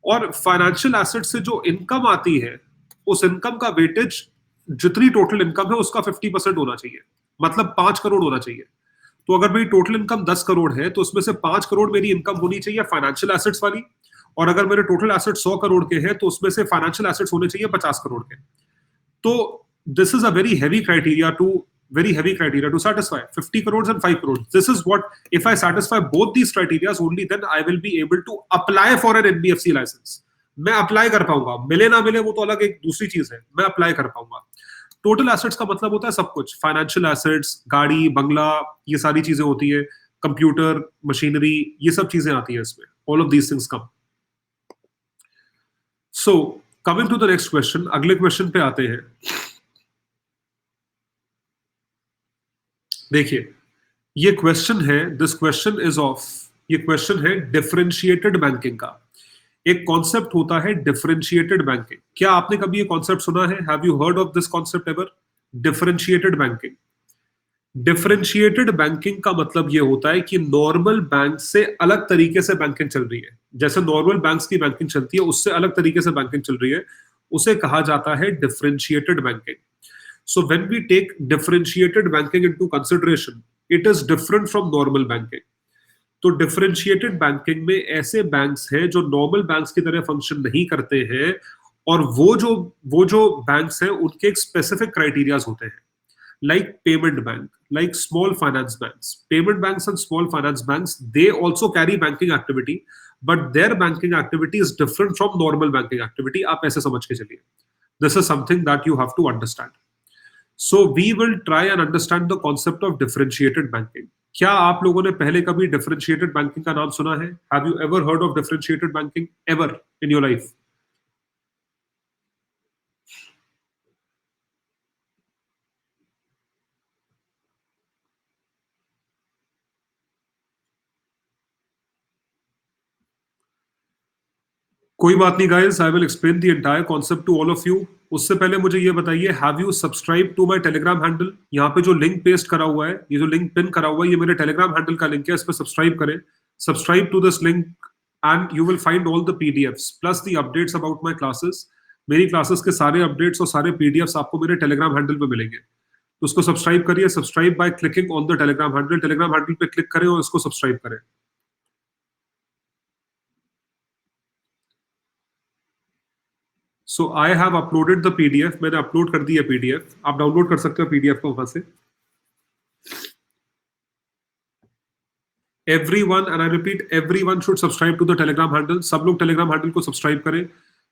और फाइनेंशियल एसेट से जो इनकम आती है, उस इनकम का वेटेज जितनी टोटल इनकम है उसका 50% होना चाहिए, मतलब 5 करोड़ होना चाहिए। तो अगर मेरी टोटल इनकम 10 करोड़ है, तो उसमें से 5 करोड़ मेरी इनकम होनी चाहिए फाइनेंशियल एसेट्स वाली, और अगर मेरे टोटल एसेट 100 करोड़ के हैं, तो उसमें से फाइनेंशियल एसेट्स होने चाहिए 50 करोड़ के। तो this is a very heavy criteria to satisfy 50 crores and 5 crores. This is what, if I satisfy both these criteria, only then I will be able to apply for an NBFC license. मैं apply कर पाऊंगा, मिले ना मिले वो तो अलग एक दूसरी चीज है, मैं अप्लाई कर पाऊंगा। टोटल एसेट्स का मतलब होता है सब कुछ, फाइनेंशियल एसेट्स, गाड़ी, बंगला, ये सारी चीजें होती है, कंप्यूटर, मशीनरी, ये सब चीजें आती है इसमें। All of these things come. So coming to the next question, अगले क्वेश्चन पे आते हैं। देखिए, ये क्वेश्चन है, ये क्वेश्चन है डिफरेंशिएटेड बैंकिंग का। एक कॉन्सेप्ट होता है डिफरेंशिएटेड बैंकिंग। क्या आपने कभी ये कॉन्सेप्ट सुना है? Have you heard of this concept ever? Differentiated banking. Differentiated banking का मतलब ये होता है कि नॉर्मल बैंक से अलग तरीके से बैंकिंग चल रही है। जैसे नॉर्मल बैंक्स की बैंकिंग चलती है, उससे अलग तरीके से बैंकिंग चल रही है, उसे कहा जाता है differentiated banking. So when we take differentiated banking into consideration, it is different from normal banking. तो differentiated banking में ऐसे बैंक्स हैं जो नॉर्मल बैंक्स की तरह फंक्शन नहीं करते हैं, और वो जो बैंक्स हैं उनके एक स्पेसिफिक क्राइटेरियाज होते हैं, like payment bank, like small finance banks. Payment banks and small finance banks, they also carry banking activity, but their banking activity is different from normal banking activity. आप ऐसे समझ के चलिए. This is something that you have to understand. So we will try and understand the concept of differentiated banking. क्या आप लोगों ने पहले कभी differentiated banking का नाम सुना है? Have you ever heard of differentiated banking ever in your life? कोई बात नहीं guys, I will explain the entire concept to all of you. उससे पहले मुझे ये बताइए, have you subscribed to my telegram handle? यहाँ पे जो लिंक पेस्ट करा हुआ है, ये जो लिंक पिन करा हुआ है, ये मेरे टेलीग्राम हैंडल का लिंक है, इस पे सब्सक्राइब करें। Subscribe to this link and you will find all the PDFs plus the updates about my classes. मेरी क्लासेस के सारे अपडेट्स और सारे PDFs आपको मेरे टेलीग्राम हैंडल पे मिलेंगे। तो उसको सब्सक्राइब करिए, subscribe by clicking on the Telegram handle पे क्लिक करें और इसको सब्सक्राइब करें। So I have uploaded the PDF, मैंने अपलोड कर दी है पीडीएफ, आप डाउनलोड कर सकते हो पीडीएफ को वहां से। Everyone, and I repeat, everyone should subscribe to the Telegram handle. सब लोग Telegram handle को सब्सक्राइब करें।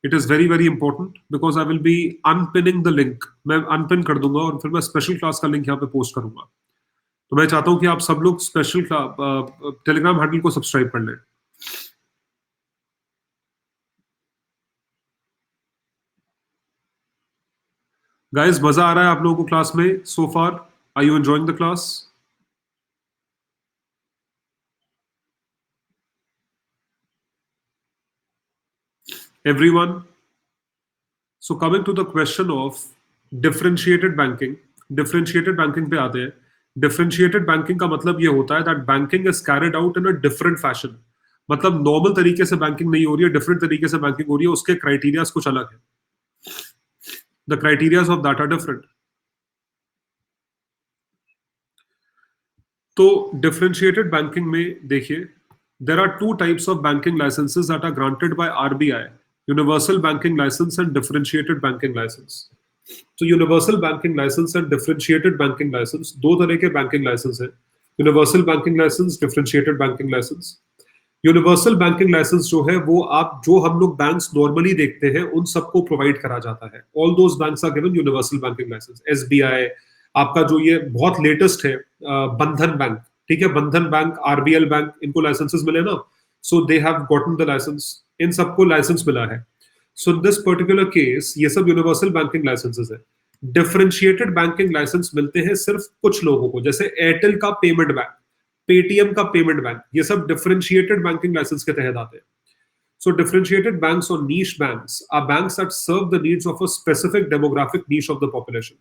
It is very very important because I will be unpinning the link. मैं unpin कर दूंगा और फिर मैं स्पेशल क्लास का लिंक यहाँ पे पोस्ट करूंगा। तो मैं चाहता हूँ कि आप सब लोग स्पेशल टेलीग्राम हैंडल को सब्सक्राइब कर लें। गाइस, मजा आ रहा है आप लोगों को क्लास में so far? Are you enjoying the class? Everyone? So coming to the question of differentiated banking, differentiated banking पे आते हैं। differentiated banking का मतलब ये होता है that banking is carried out in a different fashion. मतलब नॉर्मल तरीके से बैंकिंग नहीं हो रही है, डिफरेंट तरीके से बैंकिंग हो रही है, उसके क्राइटेरियाज कुछ अलग है. The criterias of that are different. तो डिफरेंशिएटेड बैंकिंग में देखिए, there are two types of banking licenses that are granted by RBI: universal banking license and differentiated banking license. So universal banking license and differentiated banking license दो तरह के banking license है. Universal banking license, differentiated banking license. Universal banking license जो है वो आप जो हम लोग बैंक्स नॉर्मली देखते हैं उन सबको प्रोवाइड करा जाता है. All those banks are given universal banking license. SBI, आपका जो ये बहुत लेटेस्ट है बंधन बैंक, ठीक है, बंधन बैंक, आरबीएल बैंक, इनको लाइसेंसेस मिले ना, so they have gotten the licence. इन सबको लाइसेंस मिला है. So in this particular case ये सब यूनिवर्सल बैंकिंग लाइसेंसेस है. डिफरेंशिएटेड बैंकिंग लाइसेंस मिलते हैं सिर्फ कुछ लोगों को, जैसे एयरटेल का पेमेंट बैंक, पेटीएम का पेमेंट बैंक, ये सब डिफरेंशिएटेड बैंकिंग लाइसेंस के तहत आते हैं. सो डिफरेंशिएटेड बैंक्स और niche banks are banks that serve the needs of a specific demographic niche of the population.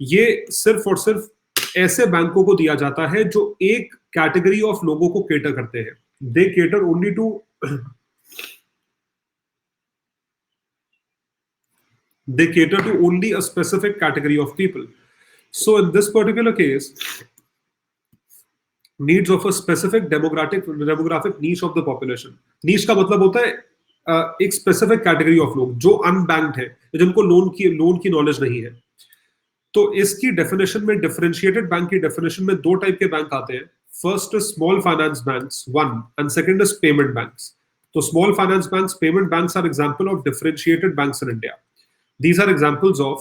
ये सिर्फ और सिर्फ ऐसे बैंकों को दिया जाता है जो एक कैटेगरी ऑफ लोगों को केटर करते हैं. They cater only to they cater to only a specific category of people. So in this particular case, needs of a specific demographic niche of the population. Niche का मतलब होता है एक specific category of लोग जो unbanked है, जिनको loan की नॉलेज नहीं है. तो इसकी डेफिनेशन में, डिफरेंशिएटेड बैंक की डेफिनेशन में दो टाइप के बैंक आते हैं. First is small finance banks, one, and second is payment banks. तो small finance banks, payment banks are example of differentiated banks in India. These are examples of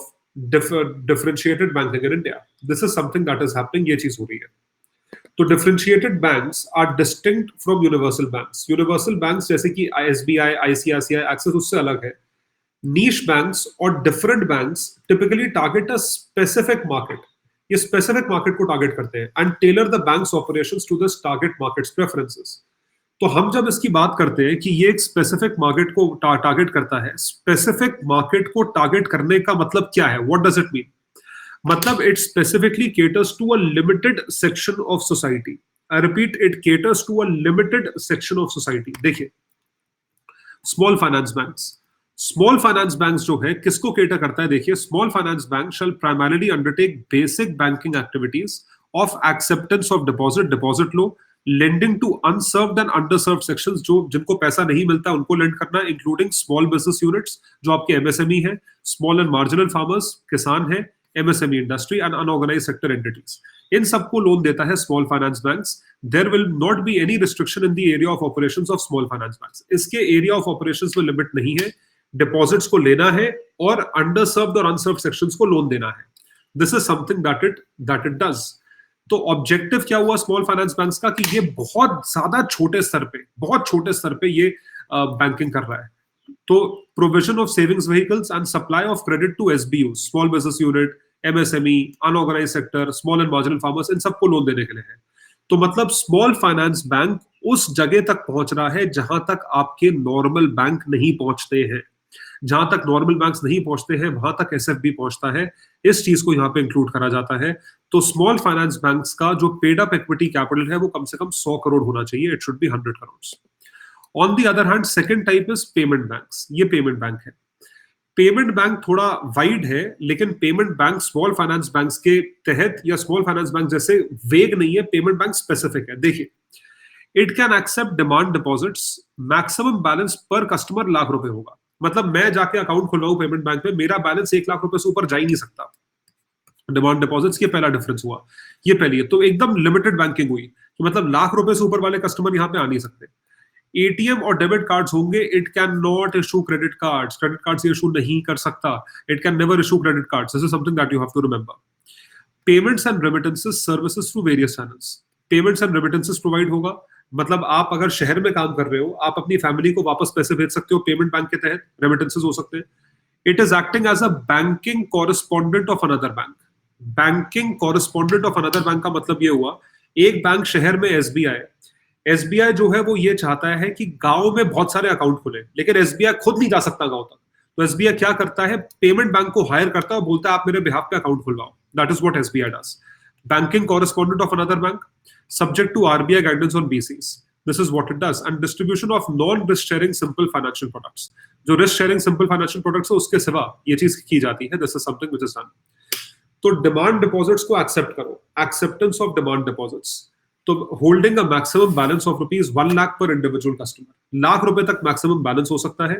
differentiated banking in India. This is something that is happening. ये चीज हो रही है. तो differentiated banks are distinct from universal banks. Universal banks जैसे कि SBI, ICICI, Axis उससे अलग है. Niche banks और different banks typically target a specific market. ये specific market को target करते हैं and tailor the bank's operations to this target market's preferences. तो हम जब इसकी बात करते हैं कि ये एक स्पेसिफिक मार्केट को टारगेट करता है, स्पेसिफिक मार्केट को टारगेट करने का मतलब क्या है? What does it mean? मतलब it specifically caters to a limited section of society. I repeat, it caters to a limited section of society. देखिए, small finance banks, small finance banks जो है किसको केटर करता है? देखिए, small finance bank shall primarily undertake basic banking activities of acceptance of deposit, deposit लो, lending to unserved and underserved sections, जो जिनको पैसा नहीं मिलता उनको लेंड करना, इंक्लूडिंग स्मॉल बिजनेस यूनिट्स जो आपके एमएसएमई है, स्मॉल एंड मार्जिनल फार्मर्स, किसान है, MSME industry and unorganised sector entities. इन सबको लोन देता है small finance banks. There will not be any restriction in the area of operations of small finance banks. इसके एरिया ऑफ ऑपरेशंस में limit नहीं है. डिपॉजिट्स को लेना है और अंडरसर्व्ड और अनसर्व्ड सेक्शंस को लोन देना है. This is something that it does. तो ऑब्जेक्टिव क्या हुआ स्मॉल फाइनेंस बैंक्स का? कि ये बहुत ज्यादा छोटे स्तर पे ये बैंकिंग कर रहा है. तो provision of savings vehicles and supply of credit to SBU, small business unit, MSME, unorganised sector, small and marginal farmers, इन सबको लोन देने के लिए है. तो मतलब स्मॉल फाइनेंस बैंक उस जगह तक पहुंच रहा है जहां तक आपके नॉर्मल बैंक नहीं पहुंचते हैं. जहां तक नॉर्मल बैंक्स नहीं पहुंचते हैं वहां तक एसएफबी पहुंचता है. इस चीज को यहाँ पे इंक्लूड करा जाता है. तो स्मॉल फाइनेंस बैंक्स का जो पेड अप इक्विटी कैपिटल है वो कम से कम 100 करोड़ होना चाहिए. It should be 100 crore. On the other hand, second type is payment banks. ये पेमेंट बैंक है. पेमेंट बैंक थोड़ा वाइड है, लेकिन payment bank small finance banks के तहत या स्मॉल फाइनेंस बैंक जैसे वेग नहीं है. पेमेंट बैंक स्पेसिफिक है. देखिए, it can accept demand deposits. Maximum balance per customer lakh रुपए होगा. मतलब मैं जाके अकाउंट खुलवाऊं पेमेंट बैंक में, मेरा बैलेंस 1 लाख रुपए से ऊपर जा ही नहीं सकता. डिमांड डिपॉजिट्स के पहला डिफरेंस हुआ. ये पहली है. तो एकदम लिमिटेड बैंकिंग हुई कि मतलब लाख रुपए से ऊपर वाले कस्टमर यहाँ पे आ नहीं सकते. एटीएम और डेबिट कार्ड्स होंगे. It can not issue credit cards. Credit cards issue नहीं कर सकता. It can never issue credit cards. This is something that you have to remember. Payments and remittances services through various channels. Payments and remittances provide होगा. मतलब आप अगर शहर में काम कर रहे हो, आप अपनी फैमिली को वापस पैसे भेज सकते हो पेमेंट बैंक के तहत. रेमिटेंसेस हो सकते हैं. It is acting as a banking correspondent of another bank. Banking correspondent of another bank का मतलब ये हुआ, एक बैंक शहर में एसबीआई जो है वो ये चाहता है कि गांव में बहुत सारे अकाउंट खुले, लेकिन एसबीआई खुद नहीं जा सकता गांव तक. तो एसबीआई क्या करता है? पेमेंट बैंक को हायर करता है और बोलता है आप मेरे बिहाफ पे अकाउंट खुलवाओ. That is what SBI does. Banking correspondent of another bank, subject to RBI guidance on BCs. This is what it does. And distribution of non-risk sharing simple financial products. जो risk sharing simple financial products है उसके सिवा ये चीज की जाती है. This is something which is done. तो डिमांड डिपॉजिट्स को एक्सेप्ट करो. Acceptance of demand deposits. तो holding a maximum balance of ₹1 lakh per individual customer. ₹1 lakh तक मैक्सिमम बैलेंस हो सकता है.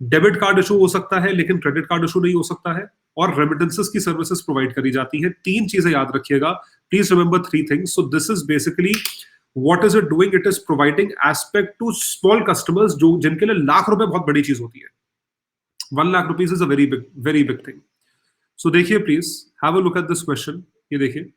डेबिट कार्ड इशू हो सकता है लेकिन क्रेडिट कार्ड इशू नहीं हो सकता है. और रेमिटेंसेस की सर्विसेज प्रोवाइड करी जाती है. 3 चीजें याद रखिएगा. Please remember 3 things. So this is basically what is it doing. It is providing aspect to small customers जो जिनके लिए ₹1 लाख बहुत बड़ी चीज होती है. ₹1 lakh is a very big thing. So देखिए please have a look at this question. ये देखिए,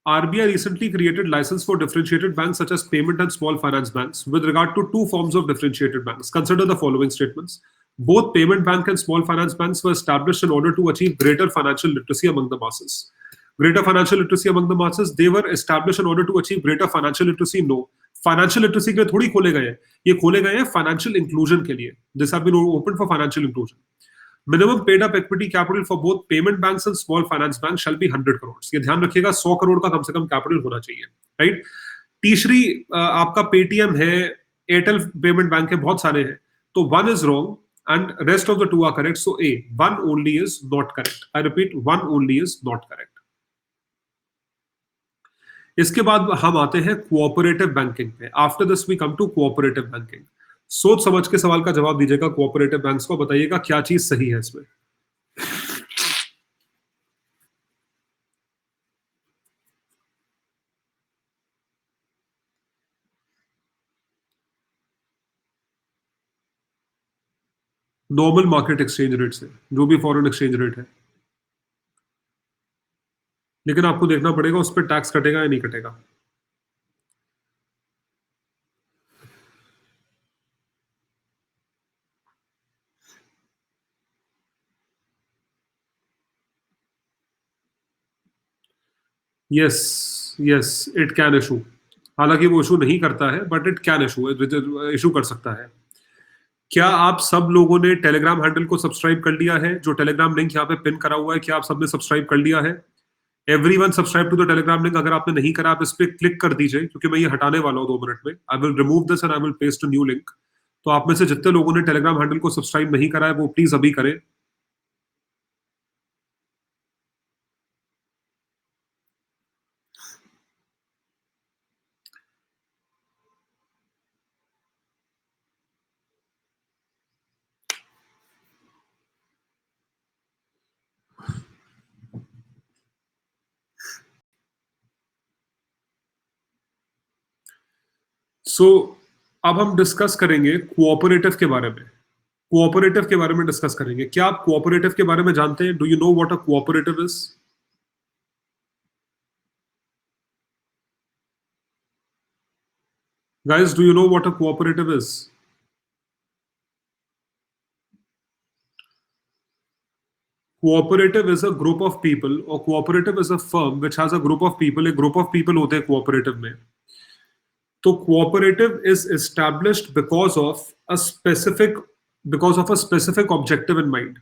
RBI recently created license for differentiated banks such as payment and small finance banks. With regard to 2 forms of differentiated banks, consider the following statements. Both payment bank and small finance banks were established in order to achieve greater financial literacy among the masses. Greater financial literacy among the masses. They were established in order to achieve greater financial literacy. No. Financial literacy के लिए थोड़ी खोले गए हैं. ये खोले गए हैं financial inclusion के लिए. This have been opened for financial inclusion. Minimum paid up equity capital for both payment banks and small finance banks shall be 100 crores. ये ध्यान रखिएगा 100 करोड़ का कम से कम कैपिटल होना चाहिए. राइट. तीसरी आपका पेटीएम है, एयरटेल पेमेंट बैंक है, बहुत सारे हैं. तो 1 is wrong and rest of the 2 are correct. So A, 1 only is not correct. I repeat, 1 only is not correct. इसके बाद हम आते हैं कोऑपरेटिव बैंकिंग पे. After this we come to cooperative banking. सोच समझ के सवाल का जवाब दीजिएगा. कोऑपरेटिव बैंक्स को बताइएगा क्या चीज सही है इसमें. नॉर्मल मार्केट एक्सचेंज रेट से, जो भी फॉरेन एक्सचेंज रेट है. लेकिन आपको देखना पड़ेगा उस पर टैक्स कटेगा या नहीं कटेगा. Yes it can issue. हालांकि वो इशू नहीं करता है बट इट कैन इशू कर सकता है. क्या आप सब लोगों ने टेलीग्राम हैंडल को सब्सक्राइब कर लिया है? जो टेलीग्राम लिंक यहाँ पे पिन करा हुआ है, क्या आप सबने सब्सक्राइब कर लिया है? Everyone subscribe to the Telegram link. अगर आपने नहीं करा आप इस पे क्लिक कर दीजिए क्योंकि मैं ये हटाने वाला हूँ 2 मिनट में. I will remove this and I will paste a new link. तो आप में से जितने लोगों ने टेलीग्राम हैंडल को सब्सक्राइब नहीं करा है वो प्लीज अभी करें. सो अब हम डिस्कस करेंगे कोऑपरेटिव के बारे में. कोऑपरेटिव के बारे में डिस्कस करेंगे. क्या आप कोऑपरेटिव के बारे में जानते हैं? Do you know what a cooperative is? Guys, do you know what a cooperative is? Cooperative is a group of people, or cooperative is a firm which has a group of people. A group of people होते हैं cooperative में. तो cooperative is established because of a specific objective in mind.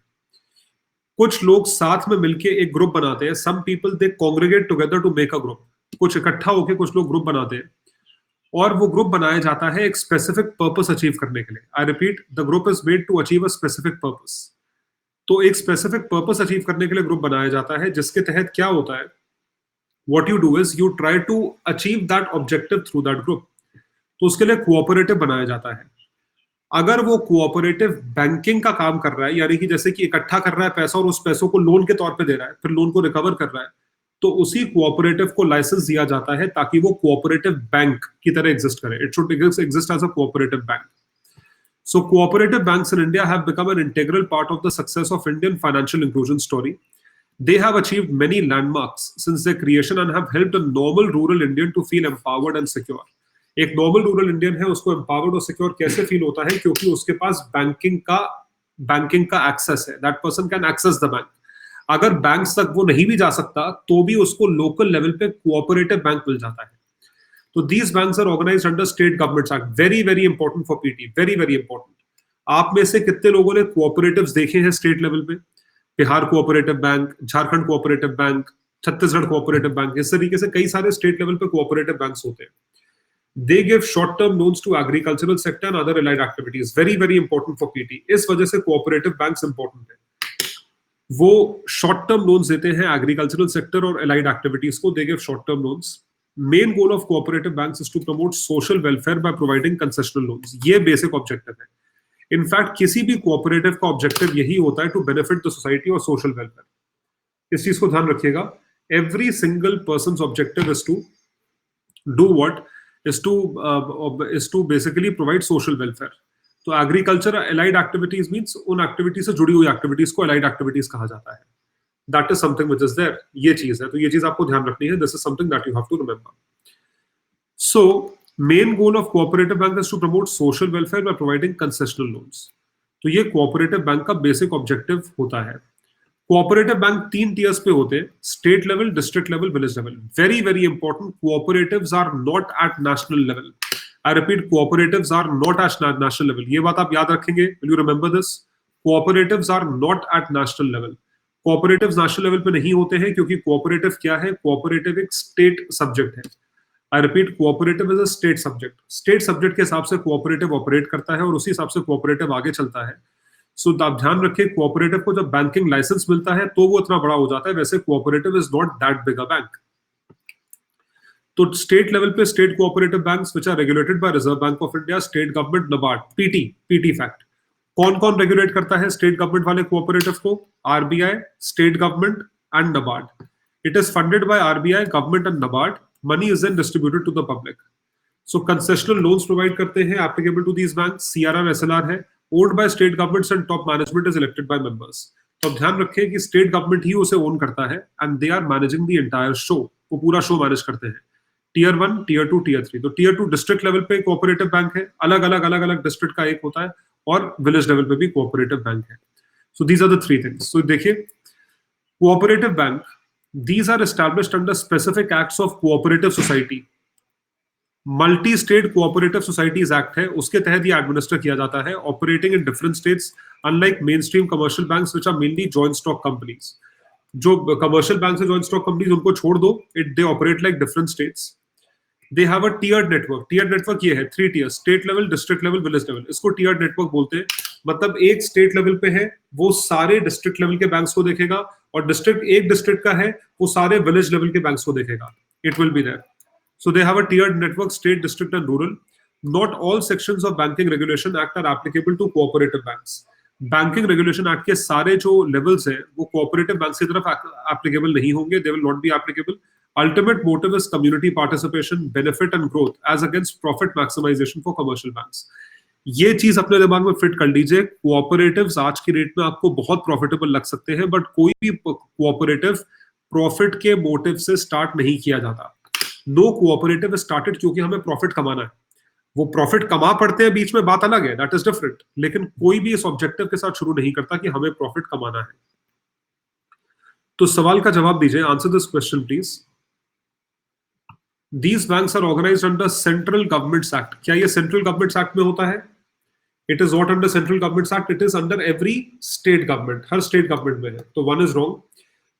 कुछ लोग साथ में मिलके एक ग्रुप बनाते हैं. Some people they congregate together to make a group. कुछ इकट्ठा होके कुछ लोग ग्रुप बनाते हैं और वो ग्रुप बनाया जाता है एक स्पेसिफिक पर्पस अचीव करने के लिए. I repeat, the group is made to achieve a specific purpose. तो एक स्पेसिफिक पर्पस अचीव करने के लिए ग्रुप बनाया जाता है जिसके तहत क्या होता है, what you do is you try to achieve that objective through that group. तो उसके लिए कोऑपरेटिव बनाया जाता है. अगर वो कोऑपरेटिव बैंकिंग का काम कर रहा है, यानी कि जैसे कि इकट्ठा कर रहा है पैसा और उस पैसों को लोन के तौर पे दे रहा है, फिर लोन को रिकवर कर रहा है, तो उसी कोऑपरेटिव को लाइसेंस दिया जाता है ताकि वो कोऑपरेटिव बैंक की तरह एग्जिस्ट करे. It should exist as a cooperative bank. So cooperative banks in India have become an integral part of the success of Indian financial inclusion story. They have achieved many landmarks since their creation and have helped a normal rural Indian to feel empowered and secure. एक normal rural Indian है, उसको empowered और secure कैसे feel होता है? क्योंकि उसके पास बैंकिंग का एक्सेस है. That person can access the bank. अगर बैंक्स तक वो नहीं भी जा सकता तो भी उसको लोकल लेवल पे कोऑपरेटिव बैंक मिल जाता है. तो these banks are organized under State Governments Act. Very very important for PT. Very very important. आप में से कितने लोगों ने कोऑपरेटिव्स देखे हैं स्टेट लेवल पे? Bihar cooperative bank, Jharkhand cooperative bank, Chhattisgarh cooperative bank, इस तरीके से कई सारे स्टेट लेवल पे कोऑपरेटिव बैंक्स होते हैं. They give short-term loans to agricultural sector and other allied activities. Very very important for PT. इस वजह से cooperative banks important है. वो short term loans देते हैं agricultural sector और allied activities को. They give short term loans. Main goal of cooperative banks is to promote social welfare by providing concessional loans. ये basic objective है. In fact, किसी भी cooperative का objective यही होता है to benefit the society और social welfare. इस चीज को ध्यान रखिएगा. Every single person's objective is to do what? Is to basically provide social welfare. तो एग्रीकल्चर एलाइड एक्टिविटीज मींस उन एक्टिविटी से जुड़ी हुई एक्टिविटीज को एलाइड एक्टिविटीज कहा जाता है. That is something which is there. ये चीज है, तो ये चीज आपको ध्यान रखनी है. This is something that you have to remember. So main goal of cooperative bank is to promote social welfare by providing concessional loans. तो ये कोऑपरेटिव बैंक का बेसिक ऑब्जेक्टिव होता है. कोऑपरेटिव बैंक 3 टियर्स पे होते हैं: state level, district level, village level. Very very important, cooperatives are not at national level. I repeat, cooperatives are not at national level. ये बात आप याद रखेंगे. Will you remember this? Cooperatives are not at national level. Cooperatives national level पे नहीं होते हैं क्योंकि cooperative क्या है? Cooperative एक state subject है. I repeat, cooperative is a state subject. State subject के हिसाब से cooperative operate करता है और उसी हिसाब से cooperative आगे चलता है. So आप ध्यान रखिए, cooperative को जब banking license मिलता है तो वो इतना बड़ा हो जाता है. वैसे cooperative is not that big a bank. तो स्टेट लेवल पे state cooperative banks which are regulated by Reserve Bank of India, state government, NABARD, PT fact. कौन कौन रेगुलेट करता है स्टेट गवर्नमेंट वाले कोऑपरेटिव को? RBI, state government and NABARD. It is funded by RBI, government and NABARD. Money is then distributed to the public. So concessional loans provide करते हैं applicable to these banks. CRR, SLR है. Owned by state governments and top management is elected by members. तो ध्यान रखें कि state government ही उसे own करता है and they are managing the entire show. वो पूरा शो मैनेज करते हैं. Tier 1, tier 2, tier 3. तो टीयर 2 डिस्ट्रिक्ट लेवल पे कोऑपरेटिव बैंक है. अलग अलग डिस्ट्रिक्ट का एक होता है. और विलेज लेवल पे भी कोऑपरेटिव बैंक है. So these are the 3 things. So देखिए, cooperative bank, these are established under specific acts of cooperative society. Multi state cooperative societies act है, उसके तहत ये एडमिनिस्टर किया जाता है. Operating in different states, unlike mainstream commercial banks which are mainly joint stock companies. जो commercial bank से joint stock companies, उनको छोड़ दो. They operate like different states. They have a tiered network. Tiered network ये है 3 tier: state level, district level, village level. इसको tiered network बोलते हैं. मतलब एक स्टेट लेवल पे है, वो सारे डिस्ट्रिक्ट लेवल के बैंक्स को देखेगा, और एक डिस्ट्रिक्ट का है, वो सारे विलेज लेवल के बैंक्स को देखेगा. It will be there. So they have a tiered network: state, district and rural. Not all sections of Banking Regulation Act are applicable to cooperative banks. Banking Regulation Act के सारे जो levels हैं वो cooperative banks की तरफ applicable नहीं होंगे. They will not be applicable. Ultimate motive is community participation, benefit and growth as against profit maximization for commercial banks. ये चीज अपने दिमाग में फिट कर लीजिए. कोऑपरेटिव्स आज की रेट में आपको बहुत प्रॉफिटेबल लग सकते हैं, बट कोई भी कोऑपरेटिव प्रॉफिट के मोटिव से स्टार्ट नहीं किया जाता. नो कोऑपरेटिव स्टार्टेड क्योंकि हमें प्रॉफिट कमाना है. वो प्रॉफिट कमा पड़ते हैं बीच में, बात अलग है, दैट इज डिफरेंट. लेकिन कोई भी इस ऑब्जेक्टिव के साथ शुरू नहीं करता कि हमें प्रॉफिट कमाना है. तो सवाल का जवाब दीजिए. Answer this question please. These banks are organized under Central Governments Act. क्या ये सेंट्रल गवर्नमेंट्स एक्ट में होता है? It is not under Central Governments Act. It is under every state government. Her state government में है. तो one is wrong.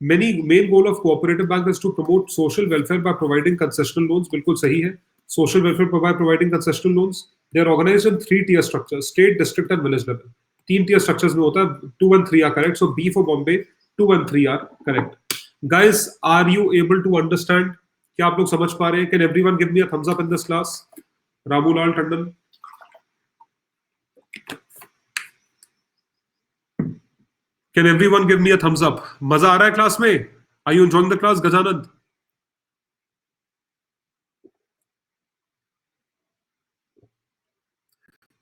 Main goal of cooperative bank is to promote social welfare by providing concessional loans. बिल्कुल सही है. Social welfare by providing concessional loans. They are organized in 3 tier structure: state, district and village level. 3 tier structures में होता है. 2 and 3 are correct. So B for Bombay, 2 and 3 are correct. Guys, are you able to understand? क्या आप लोग समझ पा रहे हैं? Can everyone give me a thumbs up in this class? Ramulal Tandon. Can everyone give me a thumbs up? मजा आ रहा है क्लास में? Are you enjoying the class, Gajanand?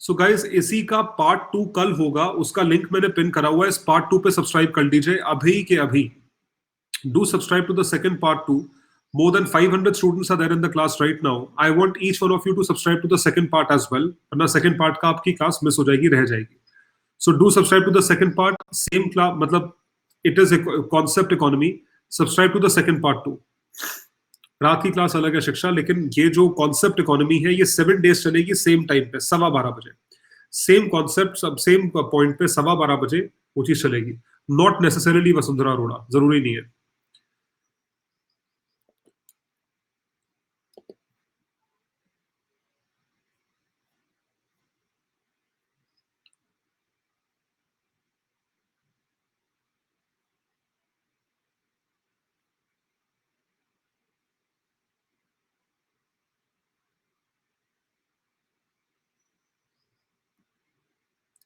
So guys, इसी का पार्ट 2 कल होगा. उसका लिंक मैंने पिन करा हुआ है. इस पार्ट 2 पे सब्सक्राइब कर लीजिए अभी के अभी. Do subscribe to the second part 2. More than 500 students are there in the class right now. I want each one of you to subscribe to the second part as well. वरना second part का आपकी class miss हो जाएगी, रह जाएगी. So do subscribe to the second part. Same class, मतलब it is a concept economy. Subscribe to the second part too. रात की क्लास अलग है शिक्षा, लेकिन ये जो कॉन्सेप्ट इकोनॉमी है ये 7 days चलेगी, सेम टाइम पे 12:15 बजे. सेम कॉन्सेप्ट, सब सेम पॉइंट पे 12:15 बजे वो चीज चलेगी. नॉट नेसेसरीली वसुंधरा अरोड़ा, जरूरी नहीं है.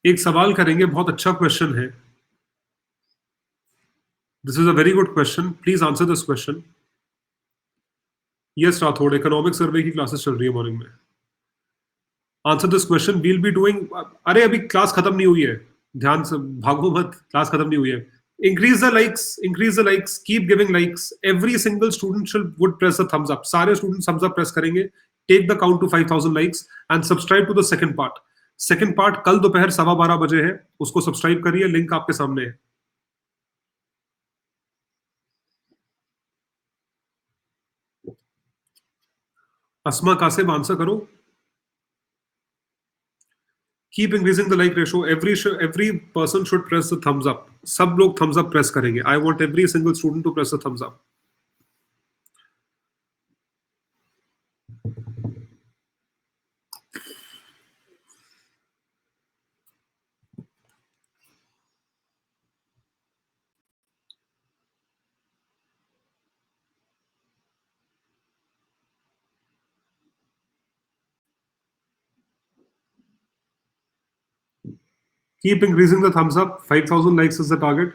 एक सवाल करेंगे, बहुत अच्छा क्वेश्चन है. This is a very good question, please answer this question. Yes Rathore, economic survey की क्लासेस चल रही है मॉर्निंग में. Answer this question, we'll be doing. अरे अभी क्लास खत्म नहीं हुई है, ध्यान से भागो मत, क्लास खत्म नहीं हुई है. Increase the likes, keep giving likes. Every single student would press a thumbs up. सारे students thumbs up press करेंगे. Take the count to 5,000 likes and subscribe to the second part. Second part कल दोपहर 12:15 है, उसको subscribe करिए, link आपके सामने है. अस्मा कासिम आंसर करो. Keep increasing the like ratio. Every person should press the thumbs up. सब लोग thumbs up press करेंगे. I want every single student to press the thumbs up. Keep increasing the thumbs up. 5,000 likes is the target.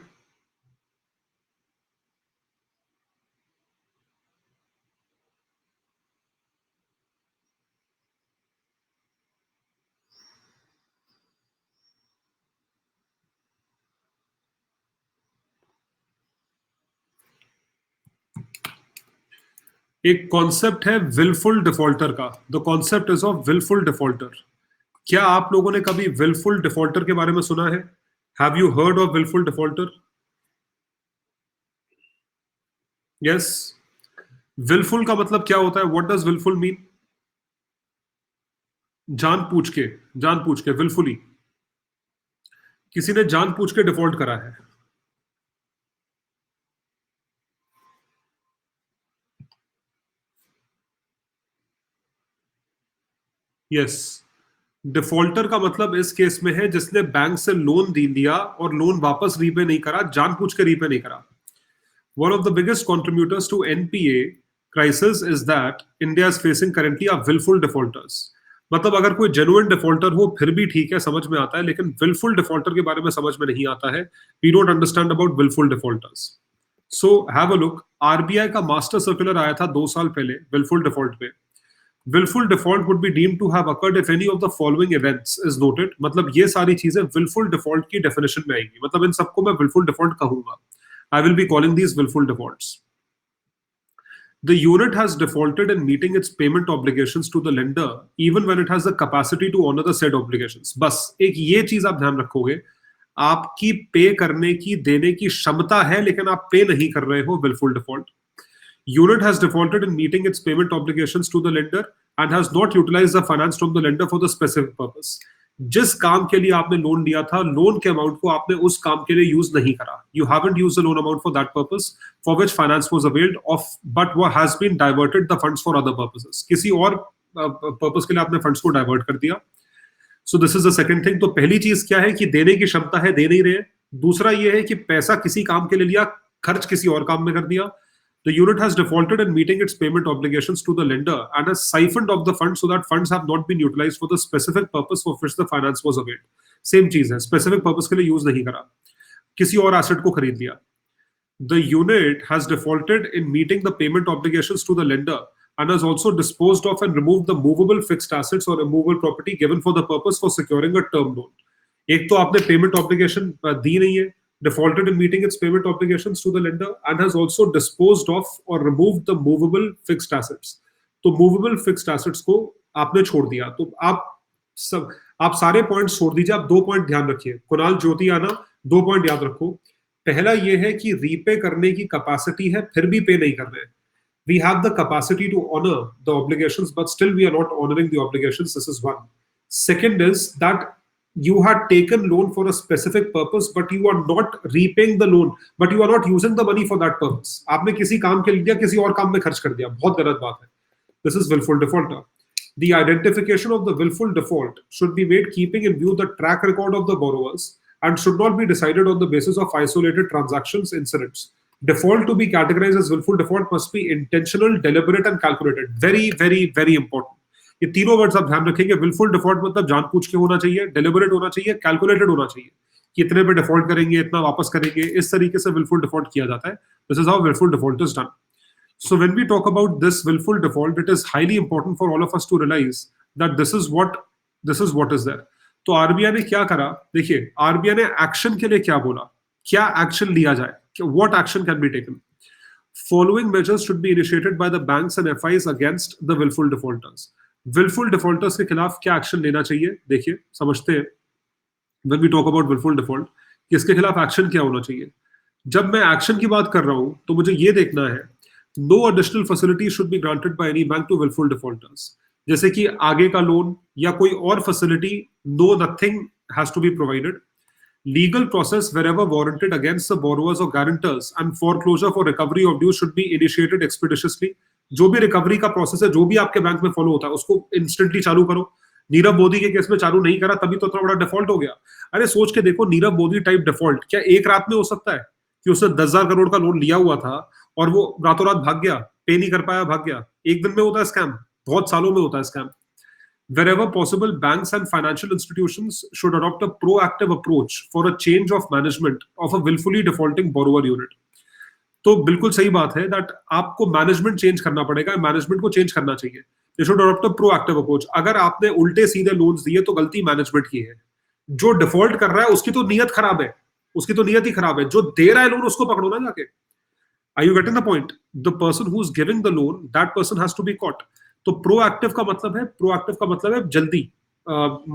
एक concept है wilful defaulter का. The concept is of wilful defaulter. क्या आप लोगों ने कभी wilful defaulter के बारे में सुना है? Have you heard of wilful defaulter? Yes. Wilful का मतलब क्या होता है? What does wilful mean? जानबूझ के विलफुली. किसी ने जानबूझ के डिफॉल्ट करा है. यस. डिफॉल्टर का मतलब इस केस में है जिसने बैंक से लोन दी लिया और लोन वापस रीपे नहीं करा, जानबूझ के रीपे नहीं करा. One of the biggest contributors to NPA crisis is that India is facing currently are willful defaulters. मतलब अगर कोई जेन्युइन डिफॉल्टर हो फिर भी ठीक है, समझ में आता है, लेकिन विलफुल डिफॉल्टर के बारे में समझ में नहीं आता है. We don't understand about wilful defaulters. So have a look. RBI का मास्टर सर्कुलर आया था 2 साल पहले विलफुल डिफॉल्ट पे. Wilful default would be deemed to have occurred if any of the following events is noted. मतलब ये सारी चीजें विलफुल डिफॉल्ट की डेफिनेशन में आएंगी. मतलब इन सबको मैं विलफुल डिफॉल्ट कहूंगा. I will be calling these willful defaults. The unit has defaulted in meeting its payment obligations to the lender, even when it has the capacity to honor the said obligations. बस एक ये चीज आप ध्यान रखोगे, आपकी पे करने की, देने की क्षमता है लेकिन आप पे नहीं कर रहे हो, willful default. Unit has defaulted in meeting its payment obligations to the lender and has not utilized the finance from the lender for the specific purpose. जिस काम के लिए आपने लोन लिया था, लोन के अमाउंट को आपने उस काम के लिए यूज नहीं करा. You haven't used the loan amount for that purpose for which finance was availed of, but वो has been diverted the funds for other purposes. किसी और पर्पस के लिए आपने फंड्स को डाइवर्ट कर दिया. सो this is the second thing. तो पहली चीज क्या है कि देने की क्षमता है, दे नहीं रहे. दूसरा ये है कि पैसा किसी काम के लिए लिया, खर्च किसी और काम में कर दिया. The unit has defaulted in meeting its payment obligations to the lender and has siphoned off the funds so that funds have not been utilized for the specific purpose for which the finance was availed. Same चीज है, specific purpose के लिए use नहीं करा, किसी और asset को खरीद लिया. The unit has defaulted in meeting the payment obligations to the lender and has also disposed of and removed the movable fixed assets or immovable property given for the purpose for securing a term loan. एक तो आपने payment obligation दी नहीं है, defaulted in meeting its payment obligations to the lender and has also disposed of or removed the movable fixed assets. तो movable fixed assets को आपने छोड़ दिया. तो आप सारे पॉइंट्स छोड़ दीजिए, आप 2 पॉइंट ध्यान रखिए. कुणाल ज्योति आना, 2 पॉइंट याद रखो. पहला ये है कि रीपे करने की कैपेसिटी है फिर भी पे नहीं कर रहे. We have the capacity to honor the obligations, but still we are not honoring the obligations. This is one. Second is that you had taken loan for a specific purpose, but you are not repaying the loan, but you are not using the money for that purpose. आपने किसी काम के लिए दिया, किसी और काम में खर्च कर दिया. बहुत गलत बात है. This is willful defaulter. The identification of the willful default should be made keeping in view the track record of the borrowers and should not be decided on the basis of isolated transactions incidents. Default to be categorized as willful default must be intentional, deliberate and calculated. Very, very, very important. ये तीनों words आप ध्यान रखेंगे। Wilful default मतलब जानबूझ के होना चाहिए, डेलिबरेट होना चाहिए, कैलकुलेटेड होना चाहिए कि इतने पे डिफॉल्ट करेंगे, इतना वापस करेंगे, इस तरीके से विलफुल डिफॉल्ट किया जाता है। This is how wilful default is done. So when we talk about this willful default, it is highly important for all of us to realize that this is what is there. तो RBI ने क्या करा, देखिए RBI ने action के लिए क्या बोला, क्या एक्शन लिया जाए, what action can be taken. Following measures should be initiated by the banks and FIs against the willful defaulters. Willful defaulters के खिलाफ क्या एक्शन लेना चाहिए, देखिए समझते हैं. When we talk about willful default, किसके खिलाफ एक्शन क्या होना चाहिए. जब मैं एक्शन की बात कर रहा हूं तो मुझे ये देखना है, no additional facility should be granted by any bank to willful defaulters. जैसे कि आगे का लोन या कोई और facility, no nothing has to be provided. Legal process wherever warranted against the borrowers or guarantors and foreclosure for recovery of dues should be initiated expeditiously. जो भी recovery का प्रोसेस है, जो भी आपके बैंक में फॉलो होता है, उसको इंस्टेंटली चालू करो. नीरव मोदी के केस में चालू नहीं करा, तभी तो इतना बड़ा डिफॉल्ट हो गया. अरे सोच के देखो, नीरव मोदी टाइप डिफॉल्ट क्या एक रात में हो सकता है कि उसने 10,000 करोड़ का लोन लिया हुआ था और वो रातों रात भाग गया, पे नहीं कर पाया, भाग गया. एक दिन में होता है स्कैम, बहुत सालों में होता है scam. Wherever possible, banks and financial institutions should adopt a proactive approach for a change of management of a willfully defaulting borrower unit. तो बिल्कुल सही बात है दैट आपको मैनेजमेंट चेंज करना पड़ेगा, मैनेजमेंट को चेंज करना चाहिए. They should adopt a proactive approach. अगर आपने उल्टे सीधे लोन्स दिए तो गलती मैनेजमेंट की है. जो डिफॉल्ट कर रहा है उसकी तो नीयत खराब है, उसकी तो नीयत ही खराब है. जो दे रहा है लोन उसको पकड़ो ना जाके. Are you getting the point? The person who's giving the loan, that person has to be caught. तो प्रोएक्टिव का मतलब है जल्दी,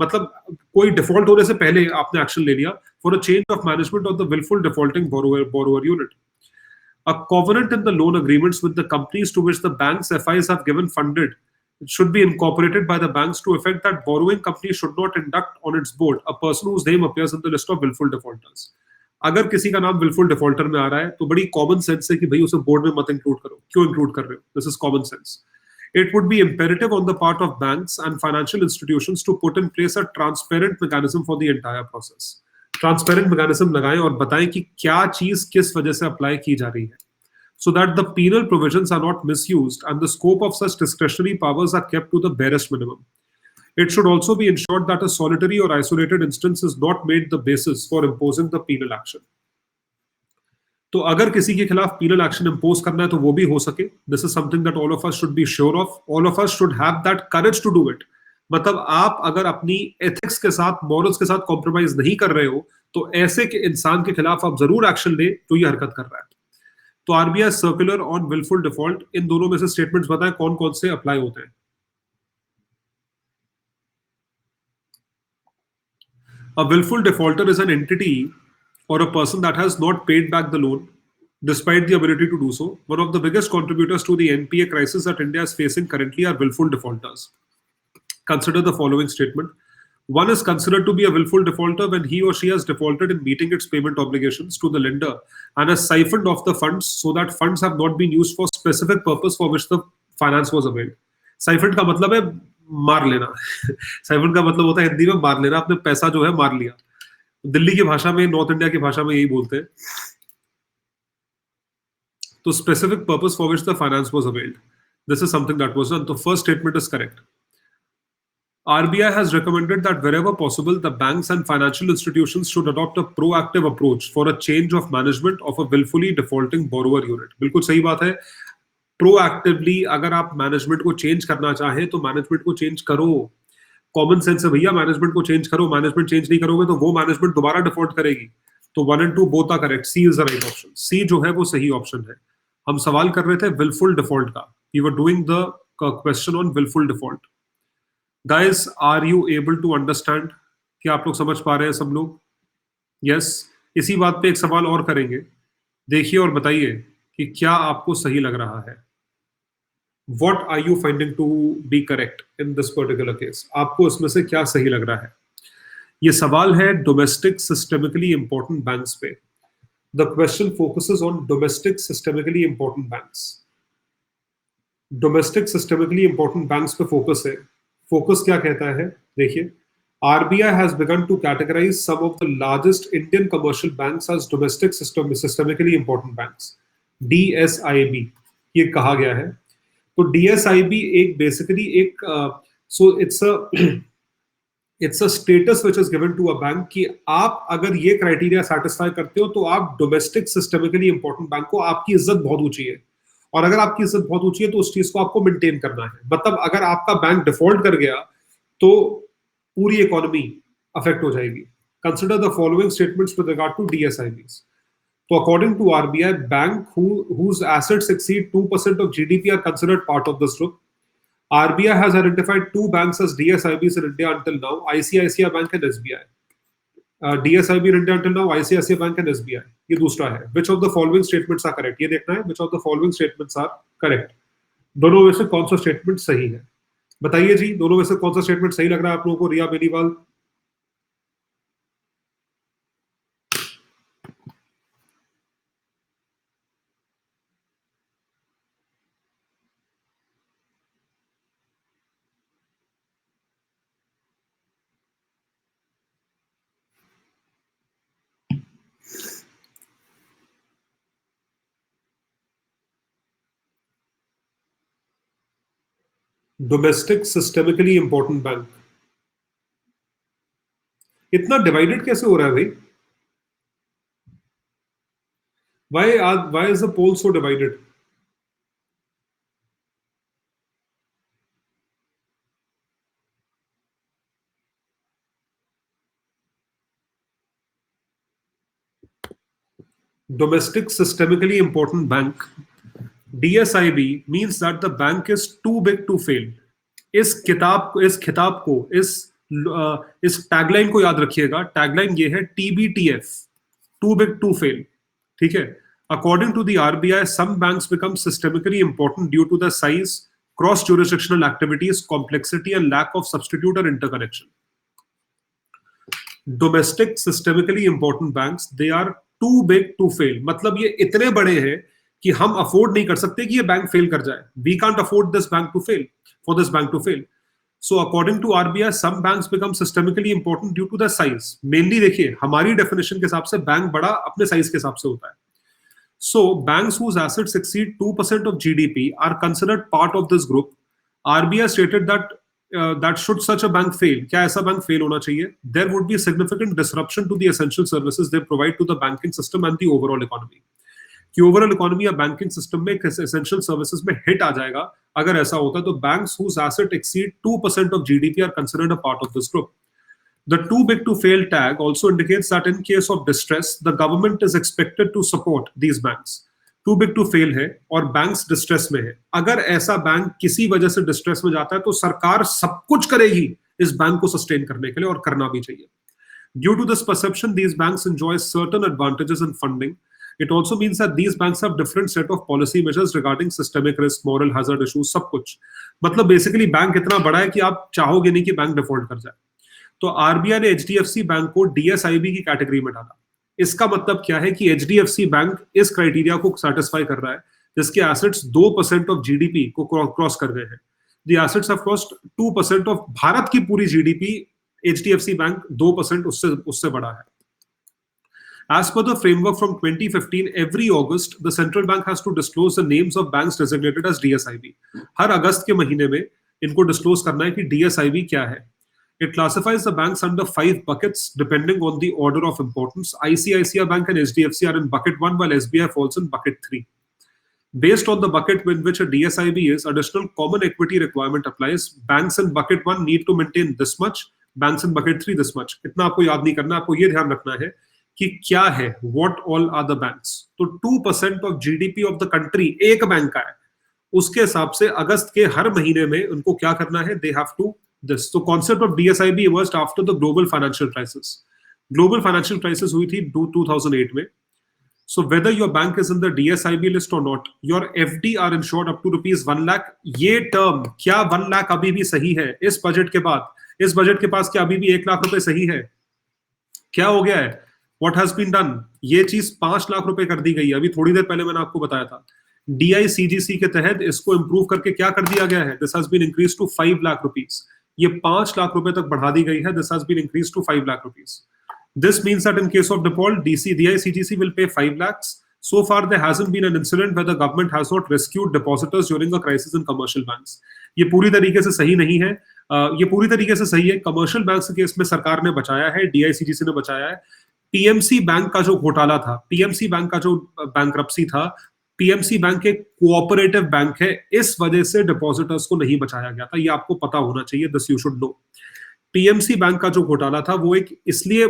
मतलब कोई डिफॉल्ट होने से पहले आपने एक्शन ले लिया for a change of management of the wilful defaulting borrower unit. A covenant in the loan agreements with the companies to which the banks FIs have given funded should be incorporated by the banks to effect that borrowing company should not induct on its board a person whose name appears in the list of willful defaulters. अगर किसी का नाम wilful defaulter में आ रहा है तो बड़ी common sense है कि भाई उसे बोर्ड में मत इंक्लूड करो. क्यों इंक्लूड कर रहे हो? This is common sense. It would be imperative on the part of banks and financial institutions to put in place a transparent mechanism for the entire process. Transparent mechanism लगाएं और बताएं कि क्या चीज किस वजह से अप्लाई की जा रही है, so that the penal provisions are not misused and the scope of such discretionary powers are kept to the barest minimum. It should also be ensured that a solitary or isolated instance is not made the basis for imposing the penal action. तो अगर किसी के खिलाफ penal action impose करना है तो वो भी हो सके. This is something that all of us should be sure of. All of us should have that courage to do it. मतलब आप अगर अपनी ethics के साथ, morals के साथ compromise नहीं कर रहे हो तो ऐसे के इंसान के खिलाफ आप जरूर एक्शन ले जो ये हरकत कर रहा है. तो RBI circular on wilful default, इन दोनों में से स्टेटमेंट्स बताएं कौन कौन से अप्लाई होते हैं. A willful defaulter is an entity or a person that has not paid back the loan despite the ability to do so. One of the biggest contributors to the NPA crisis that India is facing currently are willful defaulters. Consider the following statement. One is considered to be a willful defaulter when he or she has defaulted in meeting its payment obligations to the lender and has siphoned off the funds so that funds have not been used for specific purpose for which the finance was availed. Siphoned का मतलब है मार लेना. Siphon का मतलब होता है हिंदी में मार लेना, आपने पैसा जो है मार लिया. दिल्ली की भाषा में, नॉर्थ इंडिया की भाषा में यही बोलते हैं. तो specific purpose for which the finance was availed, this is something that was done. तो first statement is correct. RBI has recommended that wherever possible, the banks and financial institutions should adopt a proactive approach for a change of management of a willfully defaulting borrower unit. बिल्कुल सही बात है. Proactively अगर आप management को change करना चाहें तो मैनेजमेंट को चेंज करो. कॉमन सेंस है भैया, मैनेजमेंट को चेंज करो. मैनेजमेंट चेंज नहीं करोगे तो वो मैनेजमेंट दोबारा डिफॉल्ट करेगी. तो 1 and 2 both are correct. C is the right option. C जो है वो सही ऑप्शन है. हम सवाल कर रहे थे विलफुल डिफॉल्ट का. We were doing the question on wilful default. Guys, are you able to understand? क्या आप लोग समझ पा रहे हैं सब लोग? यस. इसी बात पे एक सवाल और करेंगे. देखिए और बताइए कि क्या आपको सही लग रहा है. What are you finding to be correct in this particular case? आपको इसमें से क्या सही लग रहा है? ये सवाल है डोमेस्टिक सिस्टेमिकली इंपॉर्टेंट बैंक्स पे. The question focuses on domestic systemically important banks. Domestic systemically important banks पे फोकस है. फोकस क्या कहता है? देखिए, RBI has begun to categorize some of the largest Indian commercial banks as domestic systemically important banks. DSIB ये कहा गया है. तो DSIB एक बेसिकली एक so it's a status which is given to a bank कि आप अगर ये क्राइटेरिया सेटिस्फाई करते हो तो आप डोमेस्टिक सिस्टमिकली इंपॉर्टेंट बैंक हो, आपकी इज्जत बहुत ऊंची है। और अगर आपकी इज्जत बहुत ऊंची है तो उस चीज को आपको मेंटेन करना है। मतलब अगर आपका बैंक डिफॉल्ट कर गया तो पूरी इकोनॉमी अफेक्ट हो जाएगी। Consider the following statements with regard to DSIBs. So according to RBI, bank whose assets exceed 2% of GDP are considered part of this group. RBI has identified two banks as DSIBs in India until now, ICICI Bank and SBI. DSIB in India until now, ICICI Bank and SBI. ये दूसरा है। Which of the following statements are correct? ये देखना है which of the following statements are correct. दोनों में से कौन सा स्टेटमेंट सही है? बताइए जी, दोनों में से कौन सा स्टेटमेंट सही लग रहा है आप लोगों को? Riya Beniwal. Domestic systemically important bank. इतना डिवाइडेड कैसे हो रहा है भाई? Why is the poll so divided? Domestic systemically important bank, DSIB, means that the bank is too big to fail. इस खिताब को इस टैगलाइन को याद रखिएगा। टैगलाइन ये है TBTF, too big to fail। ठीक है। According to the RBI, some banks become systemically important due to the size, cross jurisdictional activities, complexity and lack of substitute or interconnection. Domestic systemically important banks, they are too big to fail. मतलब ये इतने बड़े हैं कि हम afford नहीं कर सकते कि ये बैंक फेल कर जाए। We can't afford this bank to fail, for this bank to fail. So according to RBI, some banks become systemically important due to their size. Mainly देखिए, हमारी definition के हिसाब से बैंक बड़ा अपने size के हिसाब से होता है। So banks whose assets exceed 2% of GDP are considered part of this group. RBI stated that should such a bank fail, क्या ऐसा बैंक फेल होना चाहिए? There would be significant disruption to the essential services they provide to the banking system and the overall economy. कि overall economy या banking system में essential services में hit आ जाएगा अगर ऐसा होता है। तो banks whose asset exceed 2% of GDP are considered a part of this group. The too big to fail tag also indicates that in case of distress, the government is expected to support these banks. Too big to fail है और banks distress में है। अगर ऐसा bank किसी वजह से distress में जाता है तो सरकार सब कुछ करेगी इस बैंक को सस्टेन करने के लिए, और करना भी चाहिए। Due to this perception, these banks enjoy certain advantages in funding. It also means that these banks have different set of policy measures regarding systemic risk, moral hazard issues, सब कुछ। मतलब बेसिकली बैंक इतना बड़ा है कि आप चाहोगे नहीं कि बैंक डिफॉल्ट कर जाए। तो आरबीआई ने एचडीएफसी बैंक को डीएसआईबी की कैटेगरी में डाला। इसका मतलब क्या है कि एचडीएफसी बैंक इस क्राइटेरिया को सेटिस्फाई कर रहा है जिसके एसेट्स 2% ऑफ जीडीपी को क्रॉस कर गए हैं। The assets have crossed 2% of Bharat की पूरी जीडीपी। एचडीएफसी बैंक 2% उससे बड़ा है। As per the framework from 2015, every August, the central bank has to disclose the names of banks designated as DSIB. हर अगस्त के महीने में इनको डिस्क्लोज करना है कि DSIB क्या है। It classifies the banks under 5 buckets depending on the order of importance. ICICI Bank and HDFC are in bucket 1 while SBI falls in bucket 3. Based on the bucket in which a DSIB is, additional common equity requirement applies. Banks in bucket 1 need to maintain this much, banks in bucket 3 this much. इतना आपको याद नहीं करना, आपको ये ध्यान रखना है कि क्या है, what all are the banks. तो 2% of GDP of the country एक बैंक का है, उसके हिसाब से अगस्त के हर महीने में उनको क्या करना है, they have to this. So concept of DSIB emerged after the global financial crisis. Global financial crisis हुई थी 2008 में. So whether your bank is in the DSIB list or not, your FD are insured up to ₹1 lakh. ये term क्या 1 लाख अभी भी सही है इस बजट के बाद? इस बजट के पास क्या अभी भी 1 लाख रुपए सही है? क्या हो गया है? What has been done? ये चीज 5 लाख रुपए कर दी गई है। अभी थोड़ी देर पहले मैंने आपको बताया था DICGC के तहत इसको इंप्रूव करके क्या कर दिया गया है? This has been increased to 5 lakh rupees. ये 5 लाख रुपए तक बढ़ा दी गई है। This has been increased to 5 lakh rupees. This means that in case of default, DICGC will pay 5 lakhs. So far, there hasn't been an incident where the government has not rescued depositors during a crisis in commercial banks. ये पूरी तरीके से सही नहीं है। ये पूरी तरीके से सही है। कमर्शियल बैंक के केस में सरकार ने बचाया है, डीआईसीजीसी ने बचाया है। पीएमसी बैंक का जो घोटाला था, पीएमसी बैंक का जो बैंक्रप्सी था, पीएमसी बैंक एक कोऑपरेटिव बैंक है, इस वजह से डिपॉजिटर्स को नहीं बचाया गया था। ये आपको पता होना चाहिए, this you should know. PMC bank का जो घोटाला था वो एक इसलिए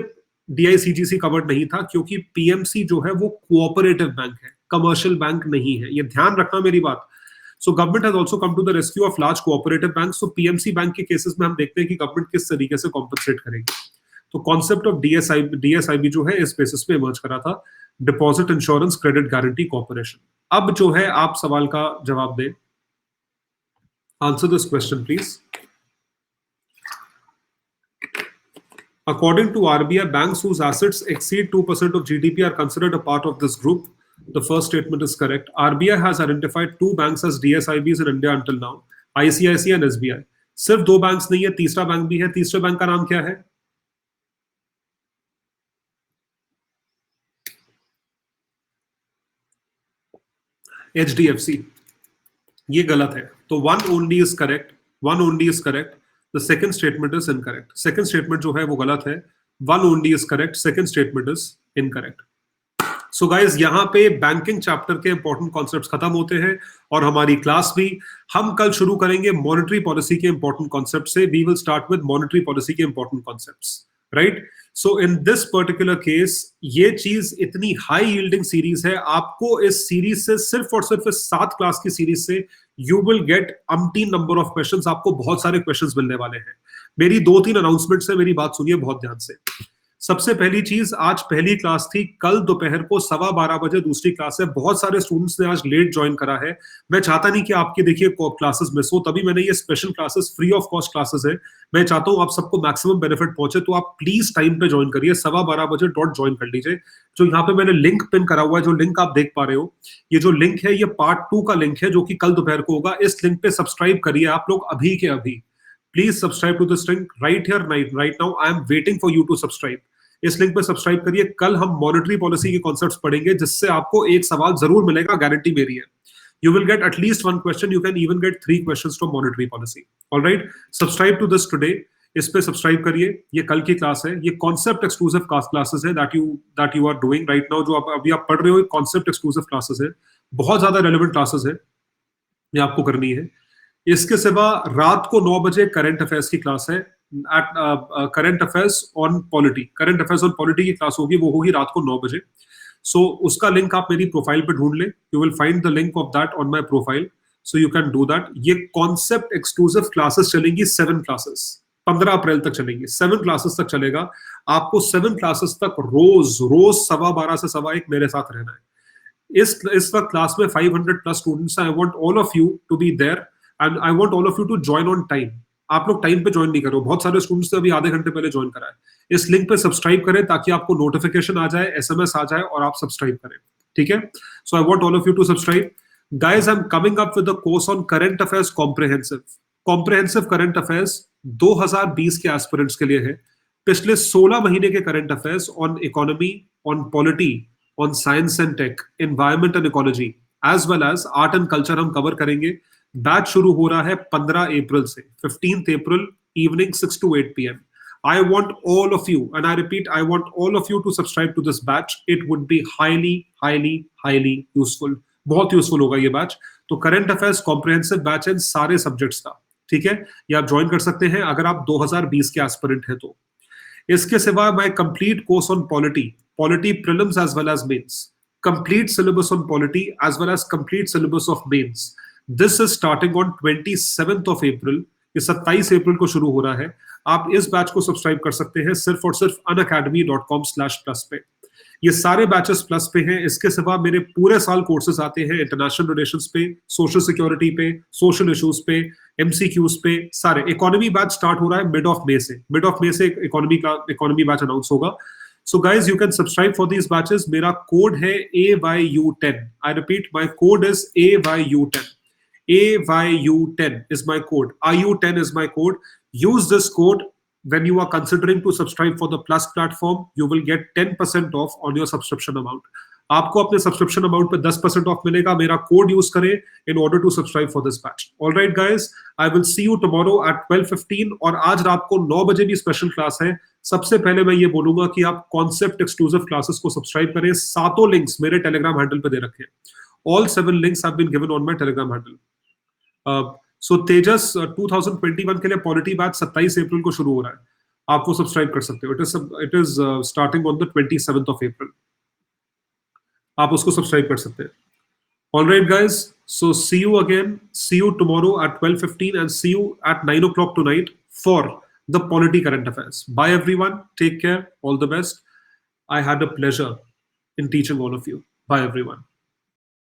डीआईसीजीसी कवर्ड नहीं था क्योंकि पीएमसी जो है वो कोऑपरेटिव बैंक है, कमर्शियल बैंक नहीं है। ये ध्यान रखना मेरी बात। So government has also come to the rescue of large cooperative bank. So PMC bank के केसेस में हम देखते हैं कि गवर्नमेंट किस तरीके से कॉम्पनसेट करेगी। तो कॉन्सेप्ट ऑफ डीएसआईबी जो है इस बेसिस पे इमर्ज करा था, deposit insurance credit guarantee corporation. अब जो है आप सवाल का जवाब दें। Answer this question please. According to RBI, banks whose assets exceed 2% of GDP are considered a part of this group. The first statement is correct. RBI has identified 2 banks as DSIBs in India until now, ICICI and SBI. सिर्फ 2 banks नहीं है, तीसरा bank भी है। तीसरे bank का नाम क्या है? HDFC। ये गलत है, तो one only is correct, one only is correct. The second statement is incorrect. Second statement जो है वो गलत है, one only is correct, second statement is incorrect. So guys, यहाँ पे बैंकिंग चैप्टर के इंपॉर्टेंट कॉन्सेप्ट्स खत्म होते हैं और हमारी क्लास भी। हम कल शुरू करेंगे मॉनेटरी पॉलिसी के इंपॉर्टेंट कॉन्सेप्ट से। We will start with monetary policy के important concepts, right? So in this particular case ये चीज इतनी हाई यील्डिंग सीरीज है, आपको इस सीरीज से सिर्फ और सिर्फ इस 7 क्लास की सीरीज से you will get umpteen number of questions. आपको बहुत सारे क्वेश्चंस मिलने वाले हैं। मेरी 2-3 अनाउंसमेंट्स है, मेरी बात सुनिए बहुत ध्यान से। सबसे पहली चीज, आज पहली क्लास थी, कल दोपहर को 12:15 बजे दूसरी क्लास है। बहुत सारे स्टूडेंट्स ने आज लेट ज्वाइन करा है। मैं चाहता नहीं कि आपके देखिए क्लासेस मिस हो, तभी मैंने ये special classes, free of cost classes है। मैं चाहता हूं आप सबको मैक्सिमम बेनिफिट पहुंचे, तो आप प्लीज टाइम पे ज्वाइन करिए, 12:15 बजे डॉट ज्वाइन कर लीजिए। जो यहाँ पे मैंने लिंक पिन करा हुआ है, जो लिंक आप देख पा रहे हो, ये जो लिंक है ये पार्ट 2 का लिंक है जो कि कल दोपहर को होगा। इस लिंक पे सब्सक्राइब करिए आप लोग अभी के अभी। Please subscribe to this link right here, right now. I am waiting for you to subscribe. इस लिंक पे सब्सक्राइब करिए। कल हम मॉनेटरी पॉलिसी के कॉन्सेप्ट्स पढ़ेंगे, जिससे आपको एक सवाल जरूर मिलेगा, गारंटी मेरी है। You will get at least 1 question. You can even get 3 questions from monetary policy. All right. Subscribe to this today. इस पे सब्सक्राइब करिए। ये कल की क्लास है, ये कॉन्सेप्ट एक्सक्लूसिव क्लासेस है that you are doing right now। जो आप अभी आप पढ़ रहे हो, कॉन्सेप्ट एक्सक्लूसिव क्लासेस है, बहुत ज्यादा रेलेवेंट क्लासेस है, ये आपको करनी है। इसके सिवा रात को 9 बजे करंट अफेयर्स की क्लास है, current affairs on polity. Current affairs on polity की क्लास होगी, वो होगी रात को 9 बजे। सो उसका लिंक आप मेरी प्रोफाइल पे ढूंढ ले। You will find the link of that on my profile, so you can do that. ये कॉन्सेप्ट एक्सक्लूसिव क्लासेस चलेंगी 7 क्लासेस, 15 अप्रैल तक चलेंगी। 7 क्लासेस तक चलेगा। आपको 7 क्लासेस तक रोज 12:15 से 1:15 मेरे साथ रहना है। इस वक्त क्लास में 500 plus students. I want all of you to be there and I want all of you to join on time. आप लोग टाइम पे ज्वाइन नहीं करो, बहुत सारे स्टूडेंट्स ने अभी आधे घंटे पहले ज्वाइन करा है। इस लिंक पे सब्सक्राइब करें ताकि आपको नोटिफिकेशन आ जाए, एसएमएस आ जाए और आप सब्सक्राइब करें, ठीक है? So I want all of you to subscribe. Guys, I am coming up with the course on current affairs comprehensive current affairs 2020 के एस्पिरेंट्स के लिए है। पिछले 16 महीने के current affairs on economy, on polity, on science and tech, environment and ecology, as well as art and culture हम cover करेंगे। Batch शुरू हो रहा है 15 अप्रैल से, 15 April evening 6 to 8 p.m. I want all of you, and I repeat, I want all of you to subscribe to this batch. It would be highly useful. बहुत useful होगा ये बैच। तो करंट अफेयर्स कॉम्प्रिहेंसिव बैच है सारे subjects का, ठीक है? ये आप ज्वाइन कर सकते हैं अगर आप 2020 के एस्पिरेंट हैं तो। इसके सिवा my complete course on polity prelims as well as mains, complete syllabus on polity as well as complete syllabus of mains. This is starting on 27th of April। ये 27 अप्रैल को शुरू हो रहा है। आप इस बैच को सब्सक्राइब कर सकते हैं सिर्फ और सिर्फ unacademy.com/plus पे। ये सारे बैचेस प्लस पे हैं। इसके सिवा मेरे पूरे साल कोर्सेज आते हैं इंटरनेशनल रिलेशंस पे, सोशल सिक्योरिटी पे, सोशल इश्यूज पे, एमसीक्यूज पे, सारे। इकोनॉमी बैच स्टार्ट हो रहा है मिड ऑफ मे से इकोनॉमी बैच अनाउंस होगा। So guys, you can subscribe for these batches. मेरा कोड है AYU10। I repeat, my code is AYU10. AYU10 is my code. IU10 is my code. Use this code when you are considering to subscribe for the Plus platform. You will get 10% off on your subscription amount. आपको अपने subscription amount पे 10% of मिलेगा. मेरा code use करें in order to subscribe for this batch. Alright guys, I will see you tomorrow at 12:15. और आज रात को 9 बजे भी स्पेशल क्लास है. सबसे पहले मैं ये बोलूंगा कि आप कॉन्सेप्ट एक्सक्लूसिव क्लासेस को सब्सक्राइब करें. 7 लिंक्स मेरे टेलीग्राम हैंडल पे दे रखे हैं. All 7 links have been given on my Telegram handle. So Tejas 2021 के लिए पॉलिटी बैच 27 अप्रैल को शुरू हो रहा है. आप वो सब्सक्राइब कर सकते हो. It is starting on the 27th of April. आप उसको सब्सक्राइब कर सकते हैं. All right, guys. So see you again. See you tomorrow at 12:15 and see you at 9 o'clock tonight for the Polity Current Affairs. Bye, everyone. Take care. All the best. I had a pleasure in teaching all of you. Bye, everyone.